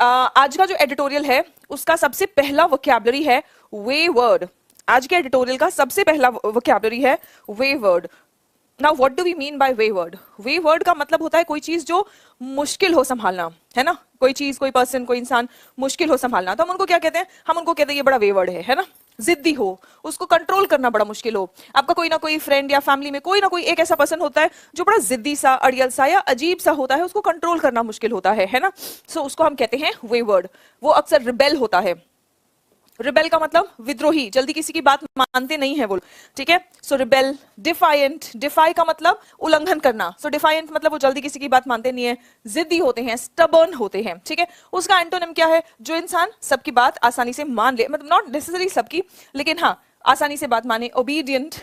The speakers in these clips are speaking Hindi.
आज का जो एडिटोरियल है उसका सबसे पहला वोकैबुलरी है वे वर्ड। आज के एडिटोरियल का सबसे पहला वोकैबुलरी है wayward. Now what do we mean by wayward? Wayward का मतलब होता है कोई चीज जो मुश्किल हो संभालना, है ना। कोई चीज, कोई पर्सन, कोई इंसान मुश्किल हो संभालना, तो हम उनको क्या कहते हैं? हम उनको कहते हैं ये बड़ा वे वर्ड है ना। जिद्दी हो, उसको कंट्रोल करना बड़ा मुश्किल हो। आपका कोई ना कोई फ्रेंड या फैमिली में कोई ना कोई एक ऐसा पर्सन होता है जो बड़ा जिद्दी सा, अड़ियल सा या अजीब सा होता है, उसको कंट्रोल करना मुश्किल होता है ना। सो उसको हम कहते हैं वे वर्ड। वो अक्सर रिबेल होता है। रिबेल का मतलब विद्रोही, जल्दी किसी की बात मानते नहीं है वो, ठीक है। सो रिबेल। डिफाइंट, डिफाई का मतलब उल्लंघन करना। सो डिफाइंट मतलब वो जल्दी किसी की बात मानते नहीं है, जिद्दी होते हैं, स्टबर्न होते हैं, ठीक है। उसका एंटोनिम क्या है? जो इंसान सबकी बात आसानी से मान ले, मतलब नॉट नेसेसरी सबकी, लेकिन हाँ आसानी से बात माने। ओबीडियंट,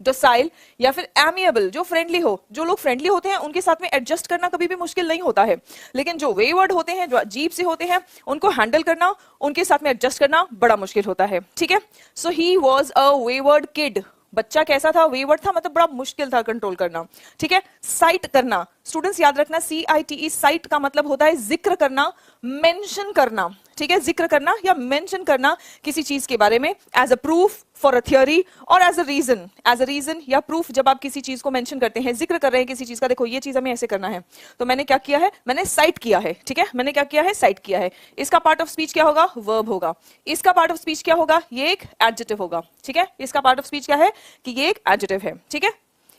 डोसाइल या फिर एमिएबल, जो फ्रेंडली हो। जो लोग फ्रेंडली होते हैं उनके साथ में एडजस्ट करना कभी भी मुश्किल नहीं होता है, लेकिन जो वेवर्ड होते हैं, जो अजीब से होते हैं, उनको हैंडल करना, उनके साथ में एडजस्ट करना बड़ा मुश्किल होता है, ठीक है। So he was a wayward kid. बच्चा कैसा था? वेवर्ड था, मतलब बड़ा मुश्किल था कंट्रोल करना, ठीक है। साइट करना, स्टूडेंट्स याद रखना, CITE, साइट का मतलब होता है जिक्र करना, मेंशन करना, ठीक है। जिक्र करना या मेंशन करना किसी चीज के बारे में, as a proof, for a theory और as a reason. As a reason या प्रूफ, जब आप किसी चीज को मेंशन करते हैं, जिक्र कर रहे हैं किसी चीज का, देखो ये चीज हमें ऐसे करना है, तो मैंने क्या किया है? मैंने साइट किया है, ठीक है। मैंने क्या किया है? साइट किया है। इसका पार्ट ऑफ स्पीच क्या होगा? वर्ब होगा। इसका पार्ट ऑफ स्पीच क्या होगा? ये एक एडजेक्टिव होगा, ठीक है। इसका पार्ट ऑफ स्पीच क्या है? कि ये एक एडजेक्टिव है, ठीक है।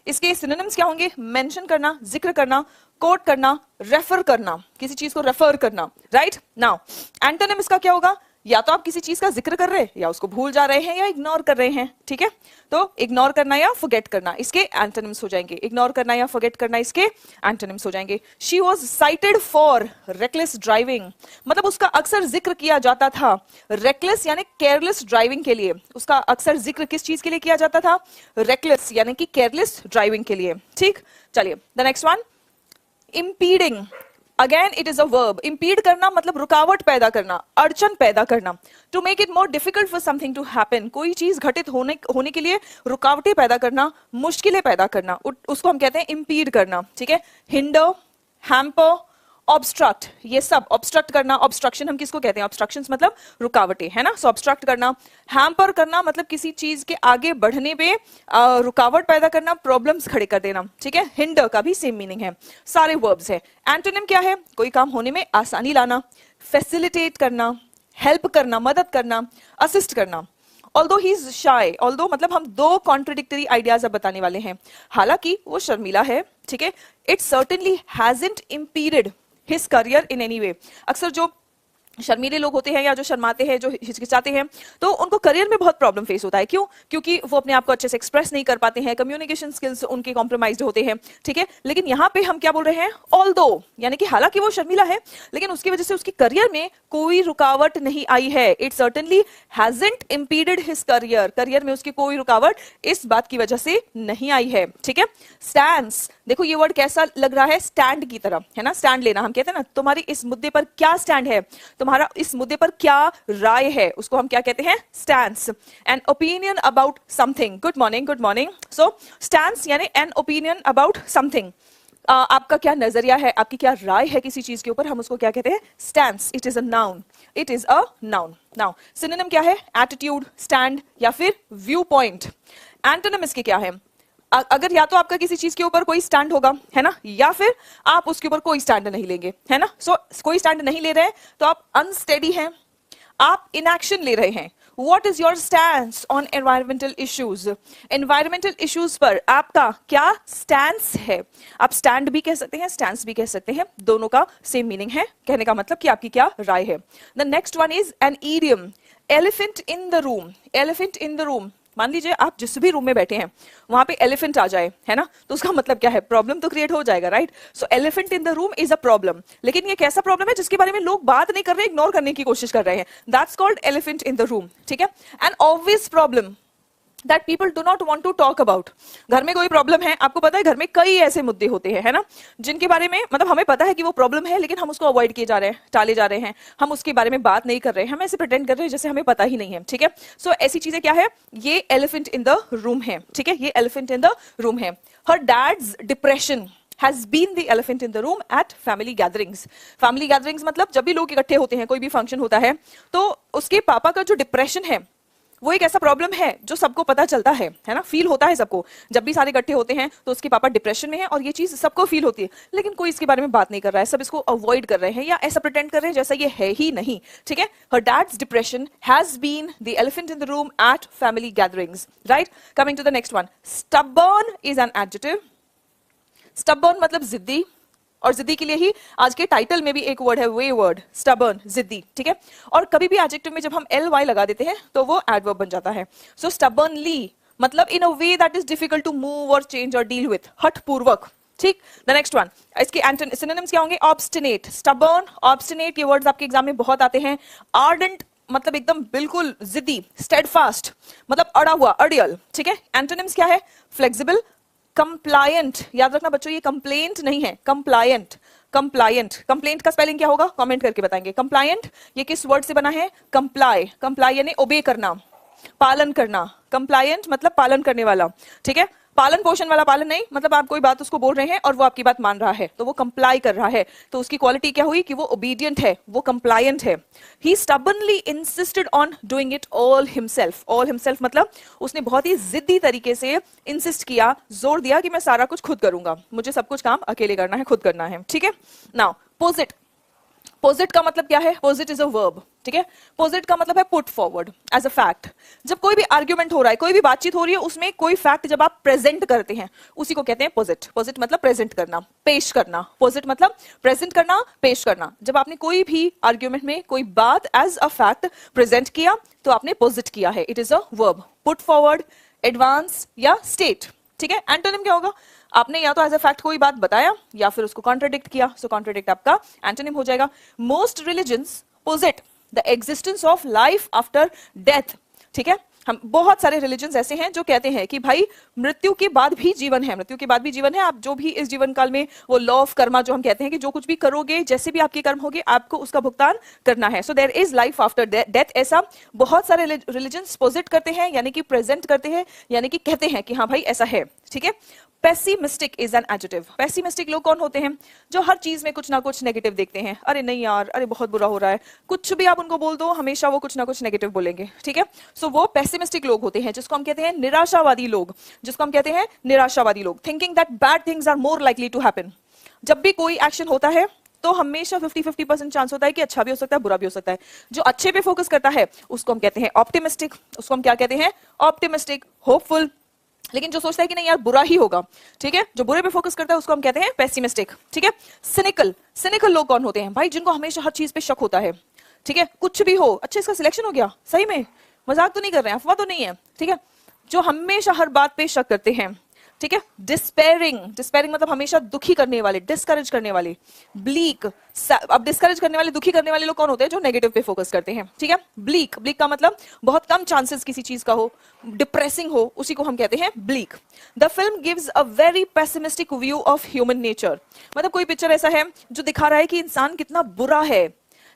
इसके सिनोनिम्स क्या होंगे? मेंशन करना, जिक्र करना, कोट करना, रेफर करना, किसी चीज को रेफर करना, राइट। नाउ एंटोनिम इसका क्या होगा? या तो आप किसी चीज का जिक्र कर रहे हैं, या उसको भूल जा रहे हैं, या इग्नोर कर रहे हैं, ठीक है। तो इग्नोर करना या फॉरगेट करना इसके एंटोनिम्स हो जाएंगे। इग्नोर करना या फॉरगेट करना इसके एंटोनिम्स हो जाएंगे। She was cited for reckless driving, मतलब उसका अक्सर जिक्र किया जाता था रेकलेस यानी केयरलेस ड्राइविंग के लिए। उसका अक्सर जिक्र किस चीज के लिए किया जाता था? रेकलेस यानी कि केयरलेस ड्राइविंग के लिए, ठीक। चलिए the next one, impeding. Again it is a verb. Impede करना मतलब रुकावट पैदा करना, अड़चन पैदा करना। To make it more difficult for something to happen, कोई चीज घटित होने के लिए रुकावटें पैदा करना, मुश्किलें पैदा करना, उसको हम कहते हैं इंपीड करना, ठीक है। हिंडर, हैम्पर, ऑब्स्ट्रक्ट, ये सब ऑब्स्ट्रक्ट करना। ऑब्स्ट्रक्शन हम किसको कहते हैं? ऑब्स्ट्रक्शंस मतलब रुकावटें, है ना। सो ऑब्स्ट्रक्ट करना। हैम्पर करना मतलब किसी चीज के आगे बढ़ने पे रुकावट पैदा करना, प्रॉब्लम्स खड़े कर देना, ठीक है। हिंडर का भी सेम मीनिंग है, सारे वर्ब्स है। एंटोनिम क्या है? कोई काम होने में आसानी लाना, फैसिलिटेट करना, हेल्प करना, मदद करना, असिस्ट करना। Although he is shy, although मतलब हम दो कॉन्ट्रडिक्टरी आइडियाज अब बताने वाले हैं। हालांकि वो शर्मीला है, ठीक है। It certainly hasn't impeded his career in any way. अक्सर जो शर्मीले लोग होते हैं या जो शर्माते हैं, जो हिचकिचाते हैं, तो उनको करियर में बहुत प्रॉब्लम फेस होता है। क्यों? क्योंकि वो अपने आप को अच्छे से एक्सप्रेस नहीं कर पाते हैं, कम्युनिकेशन स्किल्स उनके कॉम्प्रोमाइज्ड होते हैं, ठीक है। लेकिन यहाँ पे हम क्या बोल रहे हैं? ऑल्दो, यानी कि हालांकि वो शर्मीला है, लेकिन उसकी वजह से उसकी करियर में कोई रुकावट नहीं आई है। It certainly hasn't impeded his career, career में उसकी कोई रुकावट इस बात की वजह से नहीं आई है, ठीक है। स्टैंड्स, देखो ये वर्ड कैसा लग रहा है? स्टैंड की तरह, है ना। स्टैंड लेना, हम कहते हैं ना तुम्हारी इस मुद्दे पर क्या स्टैंड है, तुम्हारा इस मुद्दे पर क्या राय है, उसको हम क्या कहते हैं? Stands. An opinion about something. Good morning, good morning. So stands यानी एन ओपिनियन अबाउट समथिंग, आपका क्या नजरिया है, आपकी क्या राय है किसी चीज के ऊपर, हम उसको क्या कहते हैं? Stands. It is a noun, it is a noun. Now synonym क्या है? एटीट्यूड, स्टैंड या फिर व्यू पॉइंट। एंटोनिम इसके क्या है? अगर या तो आपका किसी चीज के ऊपर कोई स्टैंड होगा, है ना, या फिर आप उसके ऊपर कोई स्टैंड नहीं लेंगे, है ना। सो कोई स्टैंड नहीं ले रहे हैं तो आप अनस्टेडी हैं, आप इनएक्शन ले रहे हैं। What is your stance on environmental issues? Environmental issues पर आपका क्या stance है? आप stand भी कह सकते हैं, stance भी कह सकते हैं, दोनों का same meaning है। कहने का मतलब कि आपकी क्या राय है। The next one is an idiom. Elephant in the room. Elephant in the room. मान लीजिए आप जिस भी रूम में बैठे हैं वहां पे एलिफेंट आ जाए, है ना, तो उसका मतलब क्या है? प्रॉब्लम तो क्रिएट हो जाएगा, right. So elephant in the room is a problem, लेकिन ये कैसा प्रॉब्लम है जिसके बारे में लोग बात नहीं कर रहे, इग्नोर करने की कोशिश कर रहे हैं। That's called elephant in the room, ठीक है। N obvious problem that people do not want to talk about. घर में कोई प्रॉब्लम है, आपको पता है घर में कई ऐसे मुद्दे होते हैं, है ना, जिनके बारे में मतलब हमें पता है कि वो प्रॉब्लम है, लेकिन हम उसको अवॉइड किए जा रहे हैं, टाले जा रहे हैं, हम उसके बारे में बात नहीं कर रहे हैं, हम ऐसे प्रिटेंड कर रहे हैं जैसे हमें पता ही नहीं है, ठीक है। सो ऐसी चीजें क्या है? ये एलिफेंट इन द रूम है, ठीक है, ये एलिफेंट इन द रूम है। Her dad's depression, has been the elephant in the room at family gatherings. Family gatherings मतलब जब भी लोग इकट्ठे होते हैं, कोई भी फंक्शन होता है, तो उसके पापा का जो डिप्रेशन है वो एक ऐसा प्रॉब्लम है जो सबको पता चलता है ना, फील होता है सबको। जब भी सारे इकट्ठे होते हैं तो उसके पापा डिप्रेशन में है और ये चीज सबको फील होती है, लेकिन कोई इसके बारे में बात नहीं कर रहा है, सब इसको अवॉइड कर रहे हैं या ऐसा प्रिटेंड कर रहे हैं जैसा ये है ही नहीं। ठीक है, her dad's depression has been the elephant in the room at family gatherings, right. Coming to the next one, stubborn is an adjective. Stubborn मतलब जिद्दी, और जिद्दी के लिए ही आज के टाइटल में भी एक वर्ड है वे वर्ड, स्टबर्न, जिद्दी। ठीक है, और कभी भी एडजेक्टिव में जब हम ly लगा देते हैं तो वो एडवर्ब बन जाता है। सो स्टबर्नली मतलब in a way that is difficult to move और चेंज और डील विथ, हठपूर्वक। ठीक, द नेक्स्ट वन, इसके सिनोनिम्स क्या होंगे? ऑब्स्टिनेट, स्टबर्न, ऑब्स्टिनेट, ये वर्ड्स आपके एग्जाम में बहुत आते हैं। आर्डेंट मतलब एकदम बिल्कुल जिद्दी, स्टेडफास्ट मतलब अड़ा हुआ, अड़ियल। ठीक है, एंटोनिम्स क्या है? फ्लेक्सिबल, कंप्लायंट, याद रखना बच्चों ये कंप्लेंट नहीं है, कंप्लायंट। कंप्लायंट, कंप्लेंट का स्पेलिंग क्या होगा? कमेंट करके बताएंगे। कंप्लायंट ये किस वर्ड से बना है? कंप्लाई, कंप्लाई यानी ओबे करना, पालन करना। कंप्लायंट मतलब पालन करने वाला। ठीक है, पालन पोषण वाला पालन नहीं, मतलब आप कोई बात उसको बोल रहे हैं और वो आपकी बात मान रहा है तो वो कंप्लाई कर रहा है, तो उसकी क्वालिटी क्या हुई कि वो ओबीडियंट है, वो कंप्लायंट है। He stubbornly insisted on doing it all himself. All himself मतलब उसने बहुत ही जिद्दी तरीके से इंसिस्ट किया, जोर दिया कि मैं सारा कुछ खुद करूंगा, मुझे सब कुछ काम अकेले करना है, खुद करना है। ठीक है, नाउ पोजिट, पोजिट का मतलब क्या है? Posit is a verb. ठीक है, पोजिट का मतलब है put forward as a fact. जब कोई भी आर्ग्यूमेंट हो रहा है, कोई भी बातचीत हो रही है, उसमें कोई फैक्ट जब आप प्रेजेंट करते हैं उसी को कहते हैं पोजिट। पोजिट मतलब प्रेजेंट करना, पेश करना। पोजिट मतलब प्रेजेंट करना, पेश करना। जब आपने कोई भी आर्ग्यूमेंट में कोई बात एज अ फैक्ट प्रेजेंट किया तो आपने पोजिट किया है। It is a verb, put forward, advance या स्टेट। ठीक है, एंटोनिम क्या होगा? आपने या तो एज अ फैक्ट कोई बात बताया या फिर उसको कॉन्ट्राडिक्ट किया, सो कॉन्ट्राडिक्ट आपका एंटोनिम हो जाएगा। Most religions पोजिट the existence of life after death. ठीक है, हम बहुत सारे रिलीजन्स ऐसे हैं जो कहते हैं कि भाई मृत्यु के बाद भी जीवन है, मृत्यु के बाद भी जीवन है। आप जो भी इस जीवन काल में, वो लॉ ऑफ कर्मा जो हम कहते हैं कि जो कुछ भी करोगे, जैसे भी आपके कर्म होंगे, आपको उसका भुगतान करना है। So there is life after death. ऐसा बहुत सारे रिलीजन्स पोजिट करते हैं, यानी कि प्रेजेंट करते हैं, यानी कि कहते हैं कि हाँ भाई ऐसा है। ठीक है, pessimistic is an adjective. Pessimistic लोग कौन होते हैं? जो हर चीज में कुछ ना कुछ नेगेटिव देखते हैं। अरे नहीं यार, अरे बहुत बुरा हो रहा है, कुछ भी आप उनको बोल दो हमेशा वो कुछ ना कुछ नेगेटिव बोलेंगे। ठीक है, सो वो पेसिमिस्टिक लोग होते हैं, जिसको हम कहते हैं निराशावादी लोग। जिसको हम कहते हैं निराशावादी लोग, thinking that bad things are more likely to happen. जब भी कोई एक्शन होता है तो हमेशा 50-50% चांस होता है कि अच्छा भी हो सकता है, बुरा भी हो सकता है। जो अच्छे पे फोकस करता है उसको हम कहते हैं ऑप्टिमिस्टिक। उसको हम क्या कहते हैं? Optimistic, hopeful. लेकिन जो सोचता है कि नहीं यार बुरा ही होगा, ठीक है, जो बुरे पे फोकस करता है उसको हम कहते हैं पेसिमिस्टिक। ठीक है, सिनिकल, सिनिकल लोग कौन होते हैं? भाई जिनको हमेशा हर चीज पे शक होता है। ठीक है, कुछ भी हो, अच्छा इसका सिलेक्शन हो गया, सही में, मजाक तो नहीं कर रहे हैं, अफवाह तो नहीं है। ठीक है, जो हमेशा हर बात पे शक करते हैं। ठीक है, डिस्पेयरिंग, डिस्पेयरिंग मतलब हमेशा दुखी करने वाले, डिस्करेज करने वाले। ब्लीक, अब डिस्करेज करने वाले, दुखी करने वाले लोग कौन होते हैं? जो नेगेटिव पे फोकस करते हैं। ठीक है, ब्लीक, ब्लीक का मतलब बहुत कम चांसेस किसी चीज का हो, डिप्रेसिंग हो, उसी को हम कहते हैं bleak. The film gives a very pessimistic view of human nature. मतलब कोई पिक्चर ऐसा है जो दिखा रहा है कि इंसान कितना बुरा है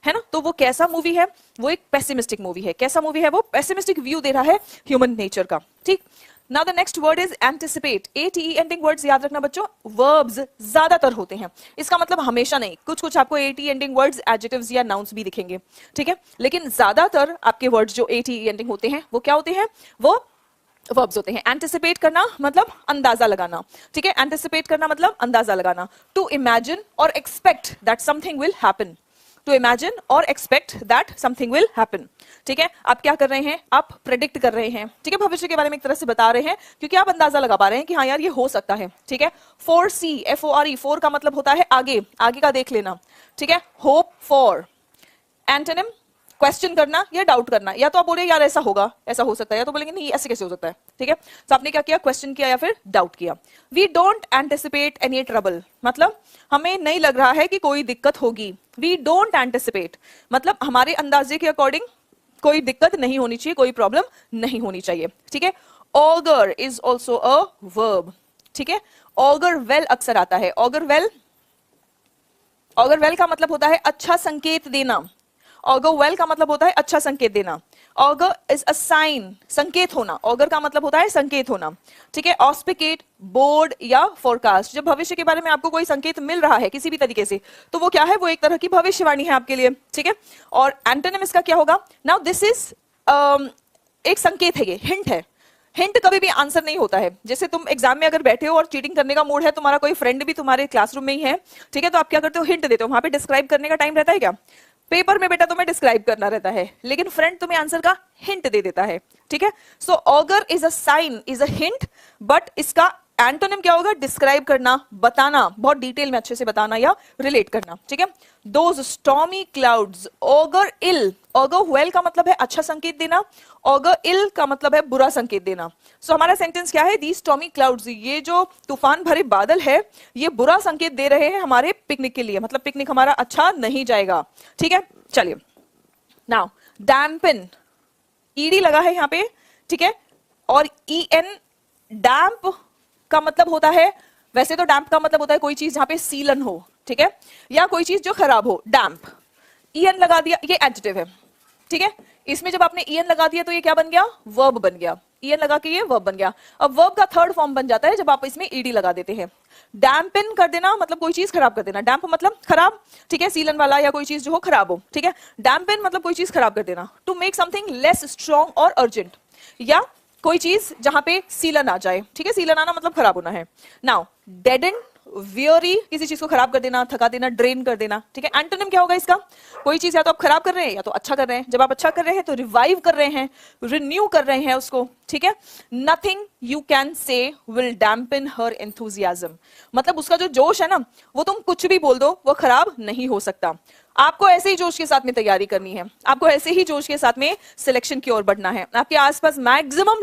ना, तो वो कैसा मूवी है? वो एक पेसिमिस्टिक मूवी है। कैसा मूवी है वो? पेसिमिस्टिक व्यू दे रहा है ह्यूमन नेचर का। ठीक, now the next word is anticipate. ATE ending words याद रखना बच्चों, वर्ब्स ज्यादातर होते हैं। इसका मतलब हमेशा नहीं, कुछ कुछ आपको ATE एंडिंग वर्ड्स, एडजेक्टिव्स या नाउन्स भी दिखेंगे। ठीक है, लेकिन ज्यादातर आपके वर्ड्स जो ATE एंडिंग होते हैं वो क्या होते हैं? वो वर्ब्स होते हैं। एंटिसिपेट करना मतलब अंदाजा लगाना। ठीक है, एंटिसिपेट करना मतलब अंदाजा लगाना। टू इमेजिन और expect that something will happen. To imagine और expect that something will happen. ठीक है, आप क्या कर रहे हैं? आप प्रेडिक्ट कर रहे हैं। ठीक है, भविष्य के बारे में एक तरह से बता रहे हैं, क्योंकि आप अंदाजा लगा पा रहे हैं कि हाँ यार ये हो सकता है। ठीक है, फोरसी, FORE, फोर का मतलब होता है आगे, आगे का देख लेना। ठीक है, होप फॉर। एंटोनिम, क्वेश्चन करना या डाउट करना। या तो आप बोले यार ऐसा होगा, ऐसा हो सकता है, या तो बोलेंगे नहीं ऐसे कैसे हो सकता है। ठीक है, तो आपने क्या किया? क्वेश्चन किया या फिर डाउट किया। We don't anticipate any trouble, मतलब हमें नहीं लग रहा है कि कोई दिक्कत होगी। वी डोंट एंटिसिपेट मतलब हमारे अंदाजे के अकॉर्डिंग कोई दिक्कत नहीं होनी चाहिए, कोई प्रॉब्लम नहीं होनी चाहिए। ठीक है, auger is also a verb. ठीक है, ऑगर वेल अक्सर आता है। ऑगर वेल, ऑगर वेल का मतलब होता है अच्छा संकेत देना। ऑगर वेल का मतलब होता है अच्छा संकेत देना. ऑगर इज अ साइन, संकेत होना. ऑगर का मतलब होता है संकेत होना. ठीक है. ऑस्पिकेट, बोर्ड या फोरकास्ट. जब भविष्य के बारे में आपको कोई संकेत मिल रहा है किसी भी तरीके से, तो वो क्या है, वो एक तरह की भविष्यवाणी है आपके लिए. ठीक है. और एंटोनिम इसका क्या होगा? नाउ दिस इज एक संकेत है, ये हिंट है. हिंट कभी भी आंसर नहीं होता है. जैसे तुम एग्जाम में अगर बैठे हो और चीटिंग करने का मूड है, तुम्हारा कोई फ्रेंड भी तुम्हारे क्लासरूम में ही है, ठीक है, तो आप क्या करते हो, हिंट देते हो. वहां पे डिस्क्राइब करने का टाइम रहता है क्या? पेपर में बेटा तुम्हें डिस्क्राइब करना रहता है, लेकिन फ्रेंड तुम्हें आंसर का हिंट दे देता है. ठीक है. So augur is a sign, is a hint, but इसका एंटोनिम क्या होगा? डिस्क्राइब करना, बताना, बहुत डिटेल में अच्छे से बताना या रिलेट करना. ठीक है. Those stormy clouds, augur ill. Augur well का मतलब है अच्छा संकेत देना, ऑगर इल का मतलब है बुरा संकेत देना. सो हमारा सेंटेंस क्या है? दी स्टॉर्मी क्लाउड्स, ये जो तूफान भरे बादल है, ये बुरा संकेत दे रहे हैं हमारे पिकनिक के लिए, मतलब पिकनिक हमारा अच्छा नहीं जाएगा. ठीक है. चलिए, नाउ डैम्पन, ईडी लगा है यहाँ पे. ठीक है. और ई एन, डैम्प का मतलब होता है, वैसे तो डैम्प का मतलब होता है कोई चीज जहां पे सीलन हो. ठीक है. या कोई चीज जो खराब हो. डैम्प, ईएन लगा दिया, ये एडजेक्टिव है. ठीक है. इसमें जब आपने ईएन लगा दिया तो ये क्या बन गया? वर्ब बन गया. ईएन लगा के ये वर्ब बन गया. अब वर्ब का थर्ड फॉर्म बन जाता है जब आप इसमें ईडी लगा देते हैं. डैम्पन कर देना मतलब कोई चीज खराब कर देना. डैम्प मतलब खराब. ठीक है. सीलन वाला या कोई चीज जो हो खराब हो. ठीक है. डैम्पन मतलब कोई चीज खराब कर देना. To make something less strong और अर्जेंट, या कोई चीज जहां पे सीलन आ जाए. ठीक है. सीलन आना मतलब खराब होना है. नाउ डेडन, वियरी, किसी चीज को खराब कर देना, थका देना, ड्रेन कर देना. ठीक है. एंटोनिम क्या होगा इसका? कोई चीज या तो आप खराब कर रहे हैं या तो अच्छा कर रहे हैं. जब आप अच्छा कर रहे हैं तो रिवाइव कर रहे हैं, रिन्यू कर रहे हैं उसको. ठीक है. Nothing you can say will dampen her enthusiasm, मतलब उसका जो जोश है ना, वो तुम कुछ भी बोल दो, वो खराब नहीं हो सकता. आपको ऐसे ही जोश के साथ में तैयारी करनी है, आपको ऐसे ही जोश के साथ में सिलेक्शन की ओर बढ़ना है. आपके आसपास मैक्सिमम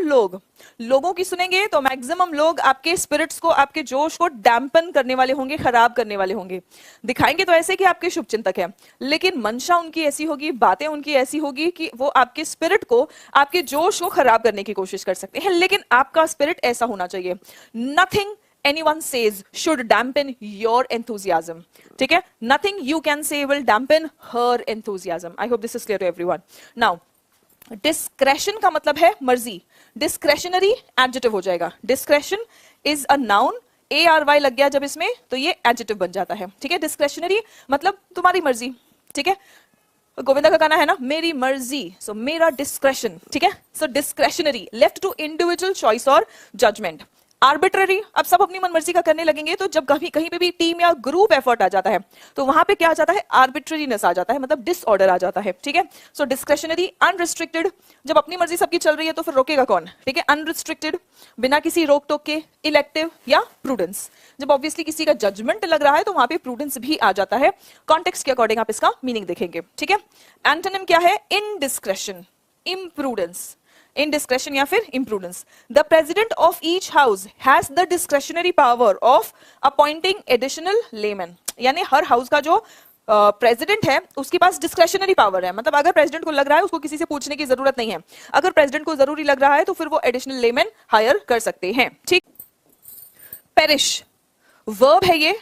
लोगों की सुनेंगे तो मैक्सिमम लोग आपके स्पिरिट्स को, आपके जोश को डैम्पन करने वाले होंगे, खराब करने वाले होंगे. दिखाएंगे तो ऐसे कि आपके शुभचिंतक है, लेकिन मंशा उनकी ऐसी होगी, बातें उनकी ऐसी होगी कि वो आपके स्पिरिट को, आपके जोश को खराब करने की कोशिश कर सकते हैं. लेकिन आपका स्पिरिट ऐसा होना चाहिए. Nothing anyone says should dampen your enthusiasm. ठीक है. Nothing you can say will dampen her enthusiasm. I hope this is clear to everyone. Now, discretion का मतलब है मर्जी. Discretionary adjective हो जाएगा. Discretion is a noun. ARY लग गया जब इसमें तो ये adjective बन जाता है. ठीक है. Discretionary मतलब तुम्हारी मर्जी. ठीक है. गोविंदा का गाना है ना, मेरी मर्जी, सो मेरा डिस्क्रेशन. ठीक है. So discretionary, left to individual choice और जजमेंट. आर्बिट्ररी, अब सब अपनी मनमर्जी का करने लगेंगे, तो जब कहीं पे भी टीम या ग्रुप एफर्ट आ जाता है तो वहां पे क्या आ जाता है? आर्बिट्ररीनेस आ जाता है, मतलब डिसऑर्डर आ जाता है. ठीक है. So discretionary. अनरिस्ट्रिक्टेड, जब अपनी मर्जी सबकी चल रही है तो फिर रोकेगा कौन? ठीक है. अनरिस्ट्रिक्टेड, बिना किसी रोक टोक के. इलेक्टिव या प्रूडेंस, जब ऑब्वियसली किसी का जजमेंट लग रहा है तो वहां पे प्रूडेंस भी आ जाता है. कॉन्टेक्स्ट के अकॉर्डिंग आप इसका मीनिंग देखेंगे. ठीक है. एंटोनिम क्या है? इनडिस्क्रेशन, इम्प्रूडेंस. indiscretion या फिर imprudence. The president of each house has the discretionary power of appointing additional laymen. यानी हर हाउस का जो प्रेसिडेंट है उसके पास डिस्क्रेशनरी पावर है, मतलब अगर प्रेसिडेंट को लग रहा है उसको किसी से पूछने की जरूरत नहीं है. अगर प्रेसिडेंट को जरूरी लग रहा है तो फिर वो एडिशनल लेमैन हायर कर सकते हैं. ठीक. पेरिश वर्ब है ये.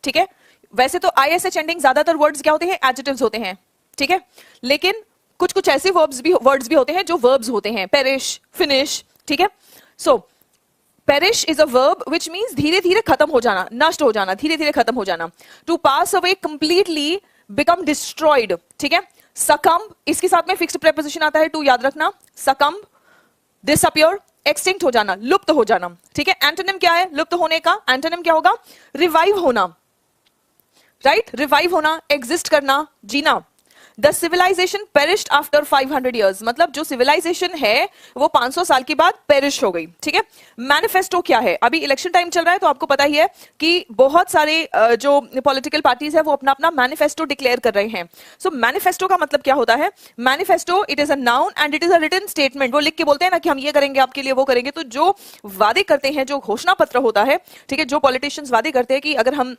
ठीक है. वैसे तो ISH एंडिंग ज्यादातर वर्ड्स क्या होते हैं? एडजेक्टिव्स होते हैं. ठीक है. लेकिन कुछ कुछ ऐसे वर्ड्स भी होते हैं जो वर्ब्स होते हैं. Perish, finish. ठीक है. So perish is a verb which means धीरे धीरे खत्म हो जाना, नष्ट हो जाना, धीरे धीरे खत्म हो जाना. To pass away completely, become destroyed. ठीक है. सकम्ब, इसके साथ में फिक्स्ड प्रेपोजिशन आता है टू, याद रखना. सकम्ब, डिसअपियर, एक्सटिंक्ट हो जाना, लुप्त हो जाना. ठीक है. एंटोनिम क्या है लुप्त होने का? एंटोनिम क्या होगा? रिवाइव होना. राइट. रिवाइव होना, एग्जिस्ट करना, जीना. The civilization perished after 500 years, मतलब जो सिविलाइजेशन है वो 500 साल के बाद पेरिश हो गई. ठीक है. मैनिफेस्टो क्या है? अभी इलेक्शन टाइम चल रहा है तो आपको पता ही है कि बहुत सारे जो पॉलिटिकल पार्टीज है वो अपना अपना मैनिफेस्टो डिक्लेयर कर रहे हैं. सो मैनिफेस्टो का मतलब क्या होता है? Manifesto, it is a noun and it is a written statement. वो लिख के बोलते हैं ना कि हम ये करेंगे आपके लिए, वो करेंगे. तो जो वादे करते हैं, जो घोषणा पत्र होता है, ठीक है, जो पॉलिटिशियंस वादे करते हैं कि अगर हम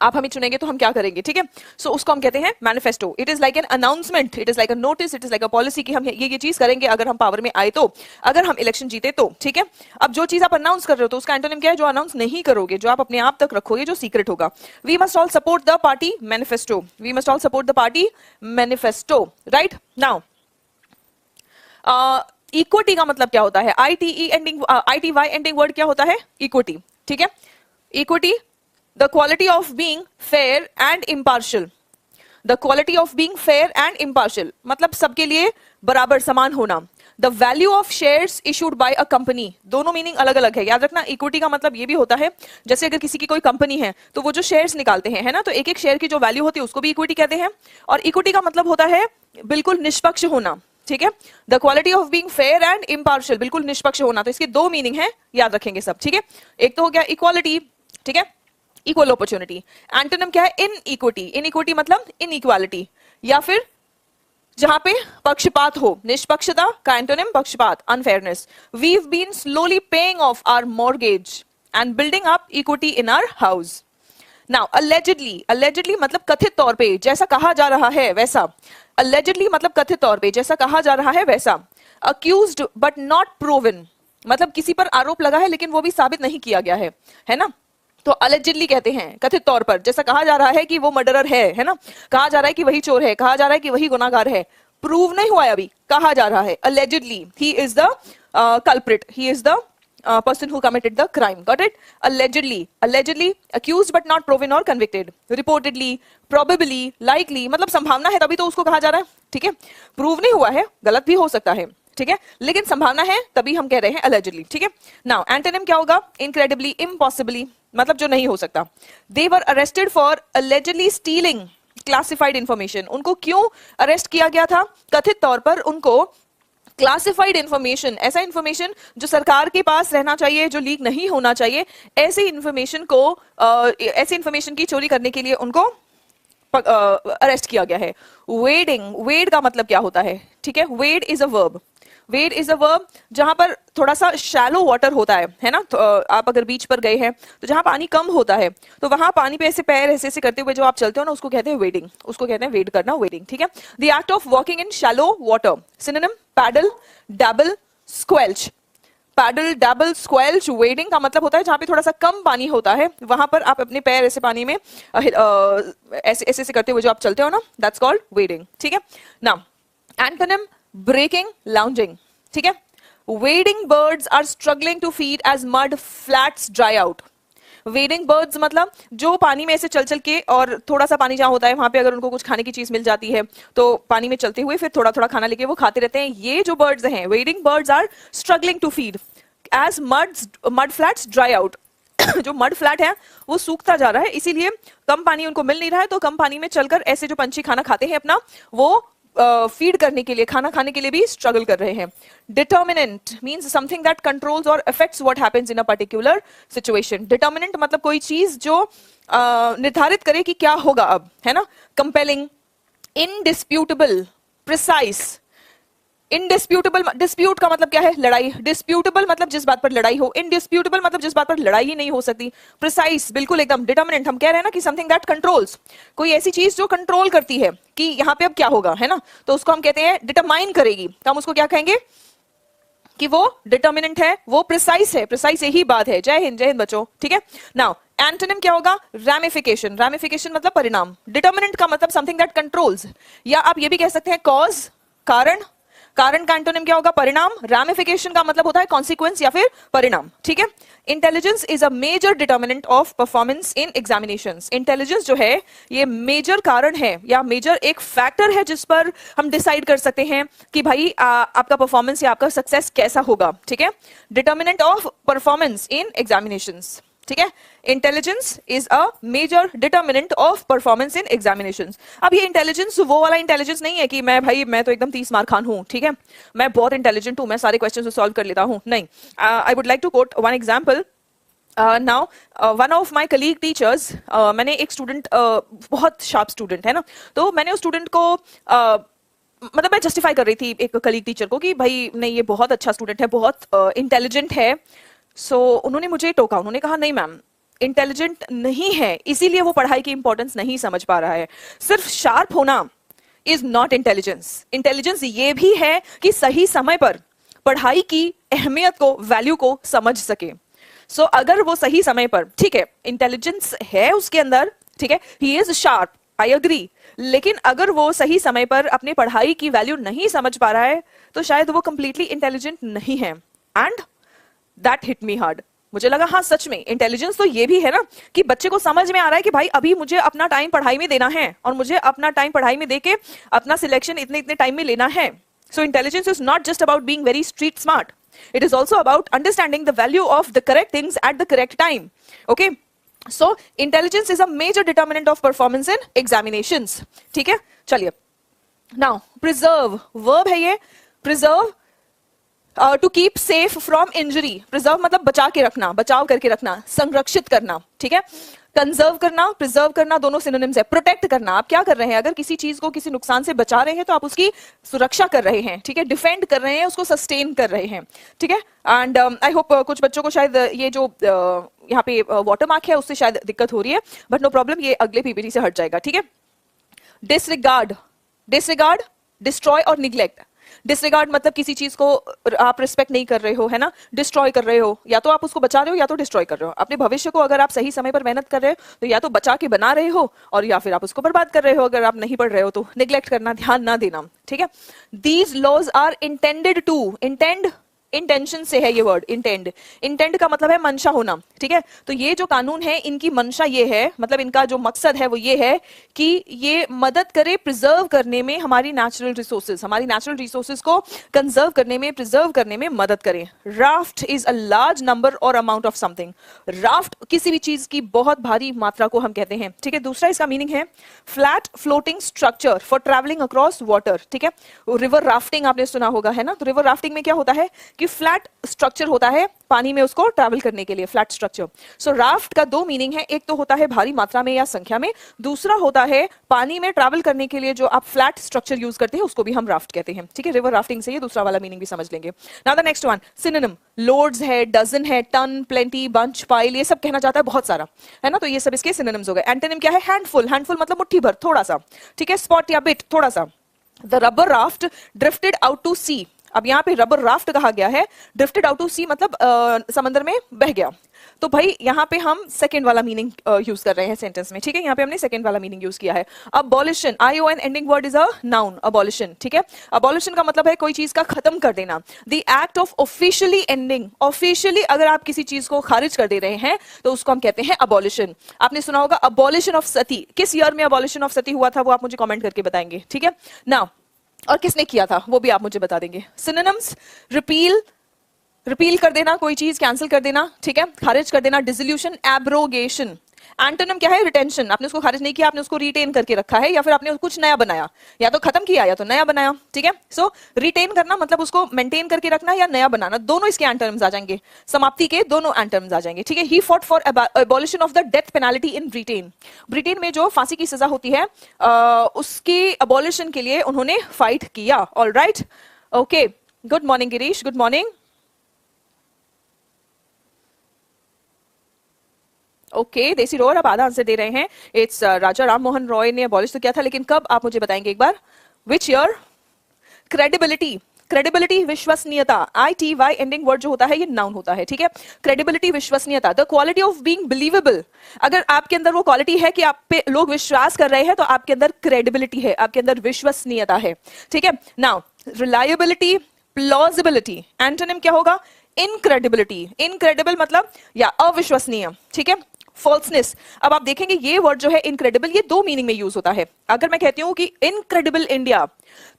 आप हमें चुनेंगे तो हम क्या करेंगे, ठीक है। सो उसको हम कहते हैं manifesto. It is like an announcement, it is like a notice, it is like a policy कि हम ये चीज करेंगे अगर हम पावर में आए तो, अगर हम इलेक्शन जीते तो, ठीक है। अब जो चीज आप अनाउंस कर रहे हो तो उसका एंटोनिम क्या है, जो अनाउंस नहीं करोगे, जो आप अपने आप तक रखोगे, जो सीक्रेट होगा। We must all support the party manifesto, we must all support the party manifesto, right. Now equity का मतलब क्या होता है, ITE ending, ITY ending word क्या होता है, इक्विटी, ठीक है। Equity, the quality of being fair and impartial, the quality of being fair and impartial मतलब सबके लिए बराबर समान होना। the value of shares issued by a company, दोनों मीनिंग अलग अलग है, याद रखना। इक्विटी का मतलब ये भी होता है, जैसे अगर किसी की कोई कंपनी है तो वो जो शेयर्स निकालते हैं, है ना, तो एक एक शेयर की जो वैल्यू होती है उसको भी इक्विटी कहते हैं। और इक्विटी का मतलब होता है बिल्कुल निष्पक्ष होना, ठीक है। The quality of being fair and impartial, बिल्कुल निष्पक्ष होना। तो इसके दो मीनिंग है, याद रखेंगे सब, ठीक है। एक तो हो गया इक्वालिटी, ठीक है, इक्वल अपॉर्चुनिटी। एंटोनिम क्या है, इनइक्विटी, इनइक्विटी मतलब इनइक्वालिटी, या फिर जहां पे पक्षपात हो, निष्पक्षता का एंटोनिम पक्षपात, unfairness. We've been slowly paying off our mortgage and building up equity in our house. Now allegedly, allegedly मतलब कथित तौर पे, जैसा कहा जा रहा है वैसा। अलेजिडली मतलब कथित तौर पे, जैसा कहा जा रहा है वैसा। अक्यूज्ड बट नॉट प्रूवन मतलब किसी पर आरोप लगा है लेकिन वो भी साबित नहीं किया गया है ना, तो अलेजिडली कहते हैं कथित तौर पर, जैसा कहा जा रहा है कि वो मर्डरर है ना, कहा जा रहा है कि वही चोर है, कहा जा रहा है कि वही गुनाहगार है, प्रूव नहीं हुआ है अभी, कहा जा रहा है। Allegedly he is the culprit, he is the person who committed the crime, got it? Allegedly, accused but not proven or convicted, reportedly, probably, likely मतलब संभावना है तभी तो उसको कहा जा रहा है, ठीक है। प्रूव नहीं हुआ है, गलत भी हो सकता है, ठीक है, लेकिन संभावना है तभी हम कह रहे हैं allegedly, ठीक है। नाउ एंटोनिम क्या होगा, incredibly, impossibly मतलब जो नहीं हो सकता। They were arrested for allegedly stealing classified information, उनको क्यों अरेस्ट किया गया था, कथित तौर पर उनको क्लासिफाइड इंफॉर्मेशन, ऐसा इंफॉर्मेशन जो सरकार के पास रहना चाहिए, जो लीक नहीं होना चाहिए, ऐसी इंफॉर्मेशन को ऐसी इंफॉर्मेशन की चोरी करने के लिए उनको अरेस्ट किया गया है। वेडिंग, वेड का मतलब क्या होता है, ठीक है, wade is a verb, wade is a verb जहां पर थोड़ा सा शैलो वाटर होता है ना, तो आप अगर बीच पर गए हैं तो जहां पानी कम होता है तो वहां पानी पे ऐसे पैर ऐसे ऐसे करते हुए जो आप चलते हो ना, उसको कहते हैं वेडिंग, उसको कहते हैं वेड करना, वेडिंग, ठीक है। The act of walking in shallow water, synonym paddle, dabble, squelch. Paddle, dabble, squelch. Wading का मतलब होता है जहां पे थोड़ा सा कम पानी होता है, वहां पर आप अपने पैर ऐसे पानी में ऐसे ऐसे करते हुए जो आप चलते हो ना, दैट्स कॉल्ड वेडिंग, ठीक है। नाउ एंटोनिम ब्रेकिंग, लाउंजिंग, ठीक है। wading birds are struggling to feed as mud flats dry out. wading birds मतलब जो पानी में ऐसे चल चल के, और थोड़ा सा पानी जहां होता है वहां पे अगर उनको कुछ खाने की चीज मिल जाती है तो पानी में चलते हुए फिर थोड़ा थोड़ा खाना लेके वो खाते रहते हैं। ये जो बर्ड्स हैं, wading birds are struggling to feed as mud flats dry out. जो मड फ्लैट है वो सूखता जा रहा है, इसीलिए कम पानी उनको मिल नहीं रहा है, तो कम पानी में चलकर ऐसे जो पंछी खाना खाते हैं अपना, वो फीड करने के लिए, खाना खाने के लिए भी स्ट्रगल कर रहे हैं। Determinant means something that controls और affects what happens in a particular situation. Determinant मतलब कोई चीज जो निर्धारित करे कि क्या होगा अब, है ना। Compelling, indisputable, precise. Indisputable, dispute का मतलब क्या है, लड़ाई। डिस्प्यूटेबल मतलब जिस बात पर लड़ाई हो, इनडिस्प्यूटेबल मतलब जिस बात पर लड़ाई ही नहीं हो सकती। प्रिसाइज बिल्कुल एकदम। डिटर्मिनेंट हम कह रहे हैं ना कि समथिंग दैट कंट्रोल्स, कोई ऐसी चीज जो कंट्रोल करती है कि यहाँ पे अब क्या होगा, है ना, तो उसको हम कहते हैं डिटरमाइन करेगी, तो हम उसको क्या कहेंगे कि वो डिटर्मिनेंट है, वो प्रिसाइज है। प्रिसाइज यही बात है। जय हिंद बच्चों, ठीक है। नाउ एंटोनिम क्या होगा, रैमिफिकेशन। रैमिफिकेशन मतलब परिणाम। डिटर्मिनेंट का मतलब समथिंग दैट कंट्रोल्स, या आप ये भी कह सकते हैं कॉज, कारण। कारण का एंटोनिम क्या होगा, परिणाम। रैमिफिकेशन का मतलब होता है कॉन्सिक्वेंस या फिर परिणाम, ठीक है। Intelligence is a major determinant of performance in examinations. Intelligence जो है ये मेजर कारण है या मेजर एक फैक्टर है जिस पर हम डिसाइड कर सकते हैं कि भाई आपका परफॉर्मेंस या आपका सक्सेस कैसा होगा, ठीक है। Determinant of performance in examinations, ठीक है। Intelligence is a major determinant of performance in examinations. अब ये इंटेलिजेंस वो वाला इंटेलिजेंस नहीं है कि मैं तो एकदम 30 मार्क खान हूं, ठीक है, मैं बहुत इंटेलिजेंट हूं, मैं सारे क्वेश्चंस सॉल्व कर लेता हूं, नहीं। I would like to quote one example. Now one of my colleague teachers, मैंने एक स्टूडेंट, बहुत शार्प स्टूडेंट है ना, तो मैंने उस स्टूडेंट को मतलब मैं जस्टिफाई कर रही थी एक कलीग टीचर को कि भाई नहीं ये बहुत अच्छा स्टूडेंट है, बहुत इंटेलिजेंट है। सो उन्होंने मुझे टोका, उन्होंने कहा नहीं मैम, इंटेलिजेंट नहीं है, इसीलिए वो पढ़ाई की इंपॉर्टेंस नहीं समझ पा रहा है। सिर्फ शार्प होना इज नॉट इंटेलिजेंस। इंटेलिजेंस ये भी है कि सही समय पर पढ़ाई की अहमियत को, वैल्यू को समझ सके। सो अगर वो सही समय पर, ठीक है, इंटेलिजेंस है उसके अंदर, ठीक है, he is sharp, I agree, लेकिन अगर वो सही समय पर अपनी पढ़ाई की वैल्यू नहीं समझ पा रहा है तो शायद वो कंप्लीटली इंटेलिजेंट नहीं है। And that hit me hard. मुझे लगा हाँ सच में इंटेलिजेंस तो ये भी है ना कि बच्चे को समझ में आ रहा है कि भाई अभी मुझे अपना टाइम पढ़ाई में देना है और मुझे अपना टाइम पढ़ाई में देके अपना सिलेक्शन इतने इतने टाइम में लेना है। So intelligence is not just about being very street smart, it is also about understanding the value of the correct things at the correct time. Okay, so intelligence is a major determinant of performance in examinations. ठीक है, चलिए now preserve verb है ये, preserve to keep safe from injury. preserve मतलब बचा के रखना, बचाव करके रखना, संरक्षित करना, ठीक है। कंजर्व करना, प्रिजर्व करना दोनों सिनोनिम्स है। प्रोटेक्ट करना, आप क्या कर रहे हैं, अगर किसी चीज को किसी नुकसान से बचा रहे हैं तो आप उसकी सुरक्षा कर रहे हैं, ठीक है, डिफेंड कर रहे हैं, उसको सस्टेन कर रहे हैं, ठीक है। एंड आई होप कुछ बच्चों को शायद ये जो यहाँ पे वाटर मार्क है उससे शायद दिक्कत हो रही है, बट नो प्रॉब्लम, ये अगले पीपीटी से हट जाएगा, ठीक है। डिसरिगार्ड, डिसरिगार्ड, डिस्ट्रॉय और निग्लेक्ट। डिसरिगार्ड मतलब किसी चीज को आप रिस्पेक्ट नहीं कर रहे हो, है ना, डिस्ट्रॉय कर रहे हो, या तो आप उसको बचा रहे हो या तो डिस्ट्रॉय कर रहे हो। अपने भविष्य को अगर आप सही समय पर मेहनत कर रहे हो तो या तो बचा के बना रहे हो और या फिर आप उसको बर्बाद कर रहे हो अगर आप नहीं पढ़ रहे हो तो। निग्लेक्ट करना, ध्यान ना देना, ठीक है। These laws are intended to, intend intention से है ये वर्ड, इंटेंड, इंटेंड का मतलब है मंशा होना, ठीक है। तो ये जो कानून है इनकी मंशा ये है, मतलब इनका जो मकसद है वो ये है कि ये मदद करे प्रिजर्व करने में हमारी नेचुरल रिसोर्सेज, हमारी नेचुरल रिसोर्सेज को कंजर्व करने में, प्रिजर्व करने में मदद करें। Raft is a large number और अमाउंट ऑफ समथिंग। राफ्ट किसी भी चीज की बहुत भारी मात्रा को हम कहते हैं, ठीक है। दूसरा इसका मीनिंग है flat floating structure for travelling across water, ठीक है। रिवर राफ्टिंग आपने सुना होगा, है ना। तो रिवर राफ्टिंग में क्या होता है कि फ्लैट स्ट्रक्चर होता है पानी में उसको ट्रैवल करने के लिए, फ्लैट स्ट्रक्चर। सो राफ्ट का दो मीनिंग है, एक तो होता है भारी मात्रा में या संख्या में, दूसरा होता है पानी में ट्रैवल करने के लिए जो आप फ्लैट स्ट्रक्चर यूज करते हैं उसको भी हम राफ्ट कहते हैं, ठीक है। रिवर राफ्टिंग से ये दूसरा वाला मीनिंग भी समझ लेंगे। Now the next one, synonym, loads है, डजन है, टन, प्लेंटी, बंच, पाइल, ये सब कहना चाहता है बहुत सारा, है ना। तो ये सब इसके सिनोनिम्स हो गए। एंटोनिम क्या है, हैंडफुल, हैंडफुल मतलब मुट्ठी भर, थोड़ा सा, ठीक है। स्पॉट या बिट, थोड़ा सा। The rubber raft drifted out to sea, अब यहाँ पे रबर राफ्ट कहा गया है, ड्रिफ्टेड आउट टू सी मतलब समंदर में बह गया। तो भाई यहाँ पे हम सेकंड वाला मीनिंग यूज कर रहे हैं सेंटेंस में, ठीक है। यहाँ पे हमने सेकंड वाला मीनिंग यूज किया है। Abolition, ION ending word is a noun, abolition, ठीक है। अबॉलिशन का मतलब है कोई चीज का खत्म कर देना। The act of officially ending, officially अगर आप किसी चीज को खारिज कर दे रहे हैं तो उसको हम कहते हैं अबॉलिशन। आपने सुना होगा अबॉलिशन ऑफ सती, किस ईयर में अबॉलिशन ऑफ सती हुआ था वो आप मुझे कमेंट करके बताएंगे, ठीक है ना। और किसने किया था वो भी आप मुझे बता देंगे। सिनोनिम्स, रिपील, रिपील कर देना, कोई चीज कैंसिल कर देना, ठीक है, खारिज कर देना। Dissolution, abrogation. एंटोनिम क्या है, रिटेंशन, आपने उसको खारिज नहीं किया, आपने उसको रिटेन करके रखा है या फिर आपने कुछ नया बनाया, या तो खत्म किया या तो नया बनाया, ठीक है। सो रिटेन करना मतलब उसको मेंटेन करके रखना या नया बनाना, दोनों इसके एंटोनिम्स आ जाएंगे, समाप्ति के दोनों एंटोनिम्स आ जाएंगे, ठीक है। He fought for abolition of the death penalty in Britain, Britain में जो फांसी की सजा होती है उसकी एबॉलिशन के लिए उन्होंने फाइट किया। Alright, okay, good morning Girish, good morning. Okay, देसी रोर आप आधा आंसर दे रहे हैं। इट्स राजा राम मोहन रॉय ने अबॉलिश तो किया था, लेकिन कब आप मुझे बताएंगे एक बार, विच ईयर। क्रेडिबिलिटी, क्रेडिबिलिटी विश्वसनीयता, ITY एंडिंग वर्ड जो होता है ये नाउन होता है, ठीक है। क्रेडिबिलिटी विश्वसनीयता, the quality of being believable, अगर आपके अंदर वो क्वालिटी है कि आप पे लोग विश्वास कर रहे हैं तो आपके अंदर क्रेडिबिलिटी है, आपके अंदर विश्वसनीयता है, ठीक है। नाउ रिलायबिलिटी, प्लॉजिबिलिटी, एंटोनिम क्या होगा, इनक्रेडिबिलिटी, इनक्रेडिबल मतलब या अविश्वसनीय, ठीक है। फॉल्सनेस, अब आप देखेंगे ये वर्ड जो है इनक्रेडिबल, ये दो मीनिंग में यूज होता है। अगर मैं कहती हूं कि इनक्रेडिबल इंडिया,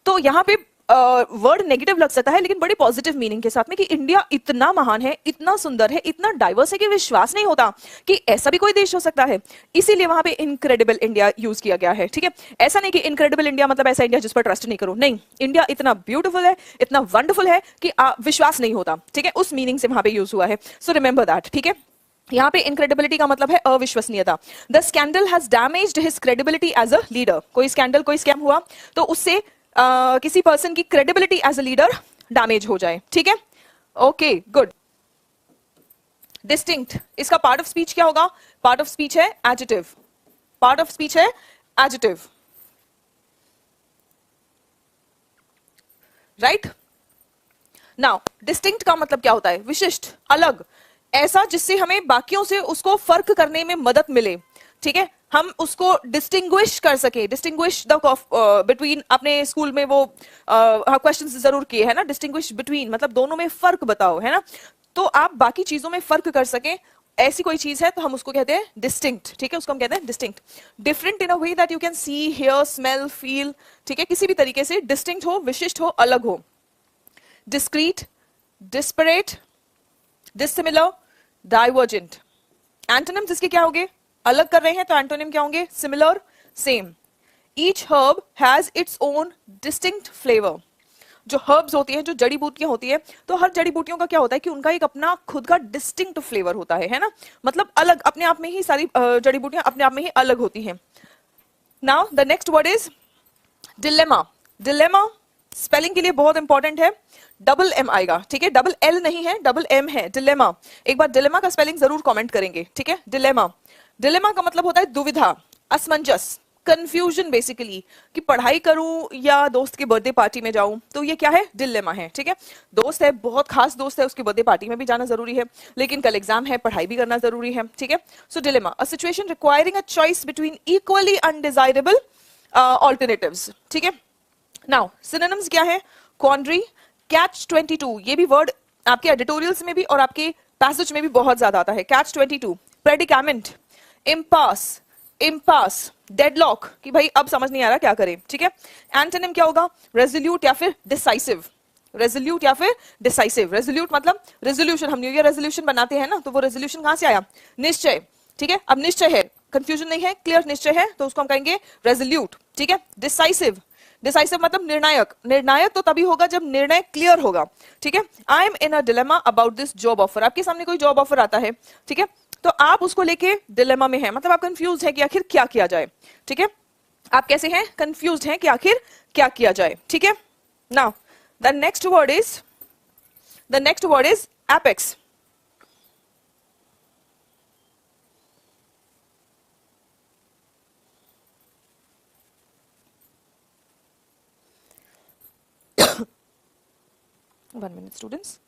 तो यहां पे वर्ड नेगेटिव लग सकता है लेकिन बड़े पॉजिटिव मीनिंग के साथ में कि इंडिया इतना महान है, इतना सुंदर है, इतना डाइवर्स है कि विश्वास नहीं होता कि ऐसा भी कोई देश हो सकता है, इसीलिए वहां पे इनक्रेडिबल इंडिया यूज किया गया है, ठीक है। ऐसा नहीं कि इनक्रेडिबल इंडिया मतलब ऐसा इंडिया जिस पर ट्रस्ट नहीं करो, नहीं, इंडिया इतना ब्यूटीफुल है, इतना वंडरफुल है कि विश्वास नहीं होता, ठीक है, उस मीनिंग से वहां पे यूज हुआ है। सो रिमेंबर दैट, ठीक है। यहाँ पे इनक्रेडिबिलिटी का मतलब है अविश्वसनीयता। The scandal has damaged his credibility as a leader, कोई स्कैंडल, कोई स्कैम हुआ तो उससे किसी पर्सन की credibility as a leader damage हो जाए, ठीक है। Okay, good. डिस्टिंक्ट, इसका पार्ट ऑफ स्पीच क्या होगा? पार्ट ऑफ स्पीच है एडजेक्टिव, पार्ट ऑफ स्पीच है एडजेक्टिव, राइट? नाउ डिस्टिंक्ट का मतलब क्या होता है? विशिष्ट, अलग, ऐसा जिससे हमें बाकियों से उसको फर्क करने में मदद मिले, ठीक है, हम उसको डिस्टिंग्विश कर सके, डिस्टिंग्विश द बिटवीन, अपने स्कूल में वो क्वेश्चंस जरूर किए है ना, डिस्टिंग्विश बिटवीन मतलब दोनों में फर्क बताओ, है ना, तो आप बाकी चीजों में फर्क कर सके, ऐसी कोई चीज है तो हम उसको कहते हैं डिस्टिंक्ट, ठीक है, उसको हम कहते हैं distinct. Different in a way that you can see, here, smell, feel, ठीक है, किसी भी तरीके से डिस्टिंक्ट हो, विशिष्ट हो, अलग हो। Discrete, desperate, dissimilar, divergent. Antonyms इसके क्या होंगे? अलग कर रहे हैं तो एंटोनिम क्या होंगे? Similar, same. Each herb has its own distinct flavour. जो हर्ब्स होती हैं, जो जड़ी बूटियां होती है, तो हर जड़ी बूटियों का क्या होता है कि उनका एक अपना खुद का डिस्टिंक्ट फ्लेवर होता है ना, मतलब अलग, अपने आप में ही सारी जड़ी बूटियां अपने आप में ही अलग होती हैं। Now the next word is dilemma. Dilemma spelling के लिए बहुत इंपॉर्टेंट है, डबल एम आएगा, ठीक है, डबल एल नहीं है, डबल एम है, डिलेमा। एक बार डिलेमा का स्पेलिंग जरूर कमेंट करेंगे, ठीक है, डिलेमा। डिलेमा का मतलब होता है दुविधा, असमंजस, कंफ्यूजन, बेसिकली कि पढ़ाई करूं या दोस्त के बर्थडे पार्टी में जाऊं, तो ये क्या है? डिलेमा है, ठीक है। दोस्त है, बहुत खास दोस्त है, उसकी बर्थडे पार्टी में भी जाना जरूरी है, लेकिन कल एग्जाम है, पढ़ाई भी करना जरूरी है, ठीक है। So dilemma, a situation requiring a choice between equally undesirable alternatives, ठीक है। नाउ सिनोनिम्स क्या है? क्वांड्री, कैच 22, ये भी वर्ड आपके एडिटोरियल्स में भी और आपके पैसेज में भी बहुत ज्यादा आता है, catch 22। Predicament, impasse, impasse, deadlock, कि भाई अब समझ नहीं आ रहा क्या करें, ठीक है। एंटोनिम क्या होगा? रेजोल्यूट या फिर डिसाइसिव, रेजोल्यूट या फिर डिसाइसिव। रेजोल्यूट मतलब रेजोल्यूशन, हम न्यू ईयर रेजोल्यूशन बनाते हैं ना, तो वो रेजोल्यूशन कहां से आया? निश्चय, ठीक है। अब निश्चय है, कंफ्यूजन नहीं है, क्लियर निश्चय है, तो उसको हम कहेंगे रेजोल्यूट, ठीक है। डिसाइसिव, डिसाइसिव मतलब निर्णायक, निर्णायक तो तभी होगा जब निर्णय क्लियर होगा, ठीक है। I am in a dilemma about this job offer, आपके सामने कोई जॉब ऑफर आता है, ठीक है, तो आप उसको लेके डिलेमा में हैं, मतलब आप कंफ्यूज हैं कि आखिर क्या किया जाए, ठीक है। आप कैसे हैं? कंफ्यूज हैं कि आखिर क्या किया जाए, ठीक है। Now the next word is apex. One minute, students.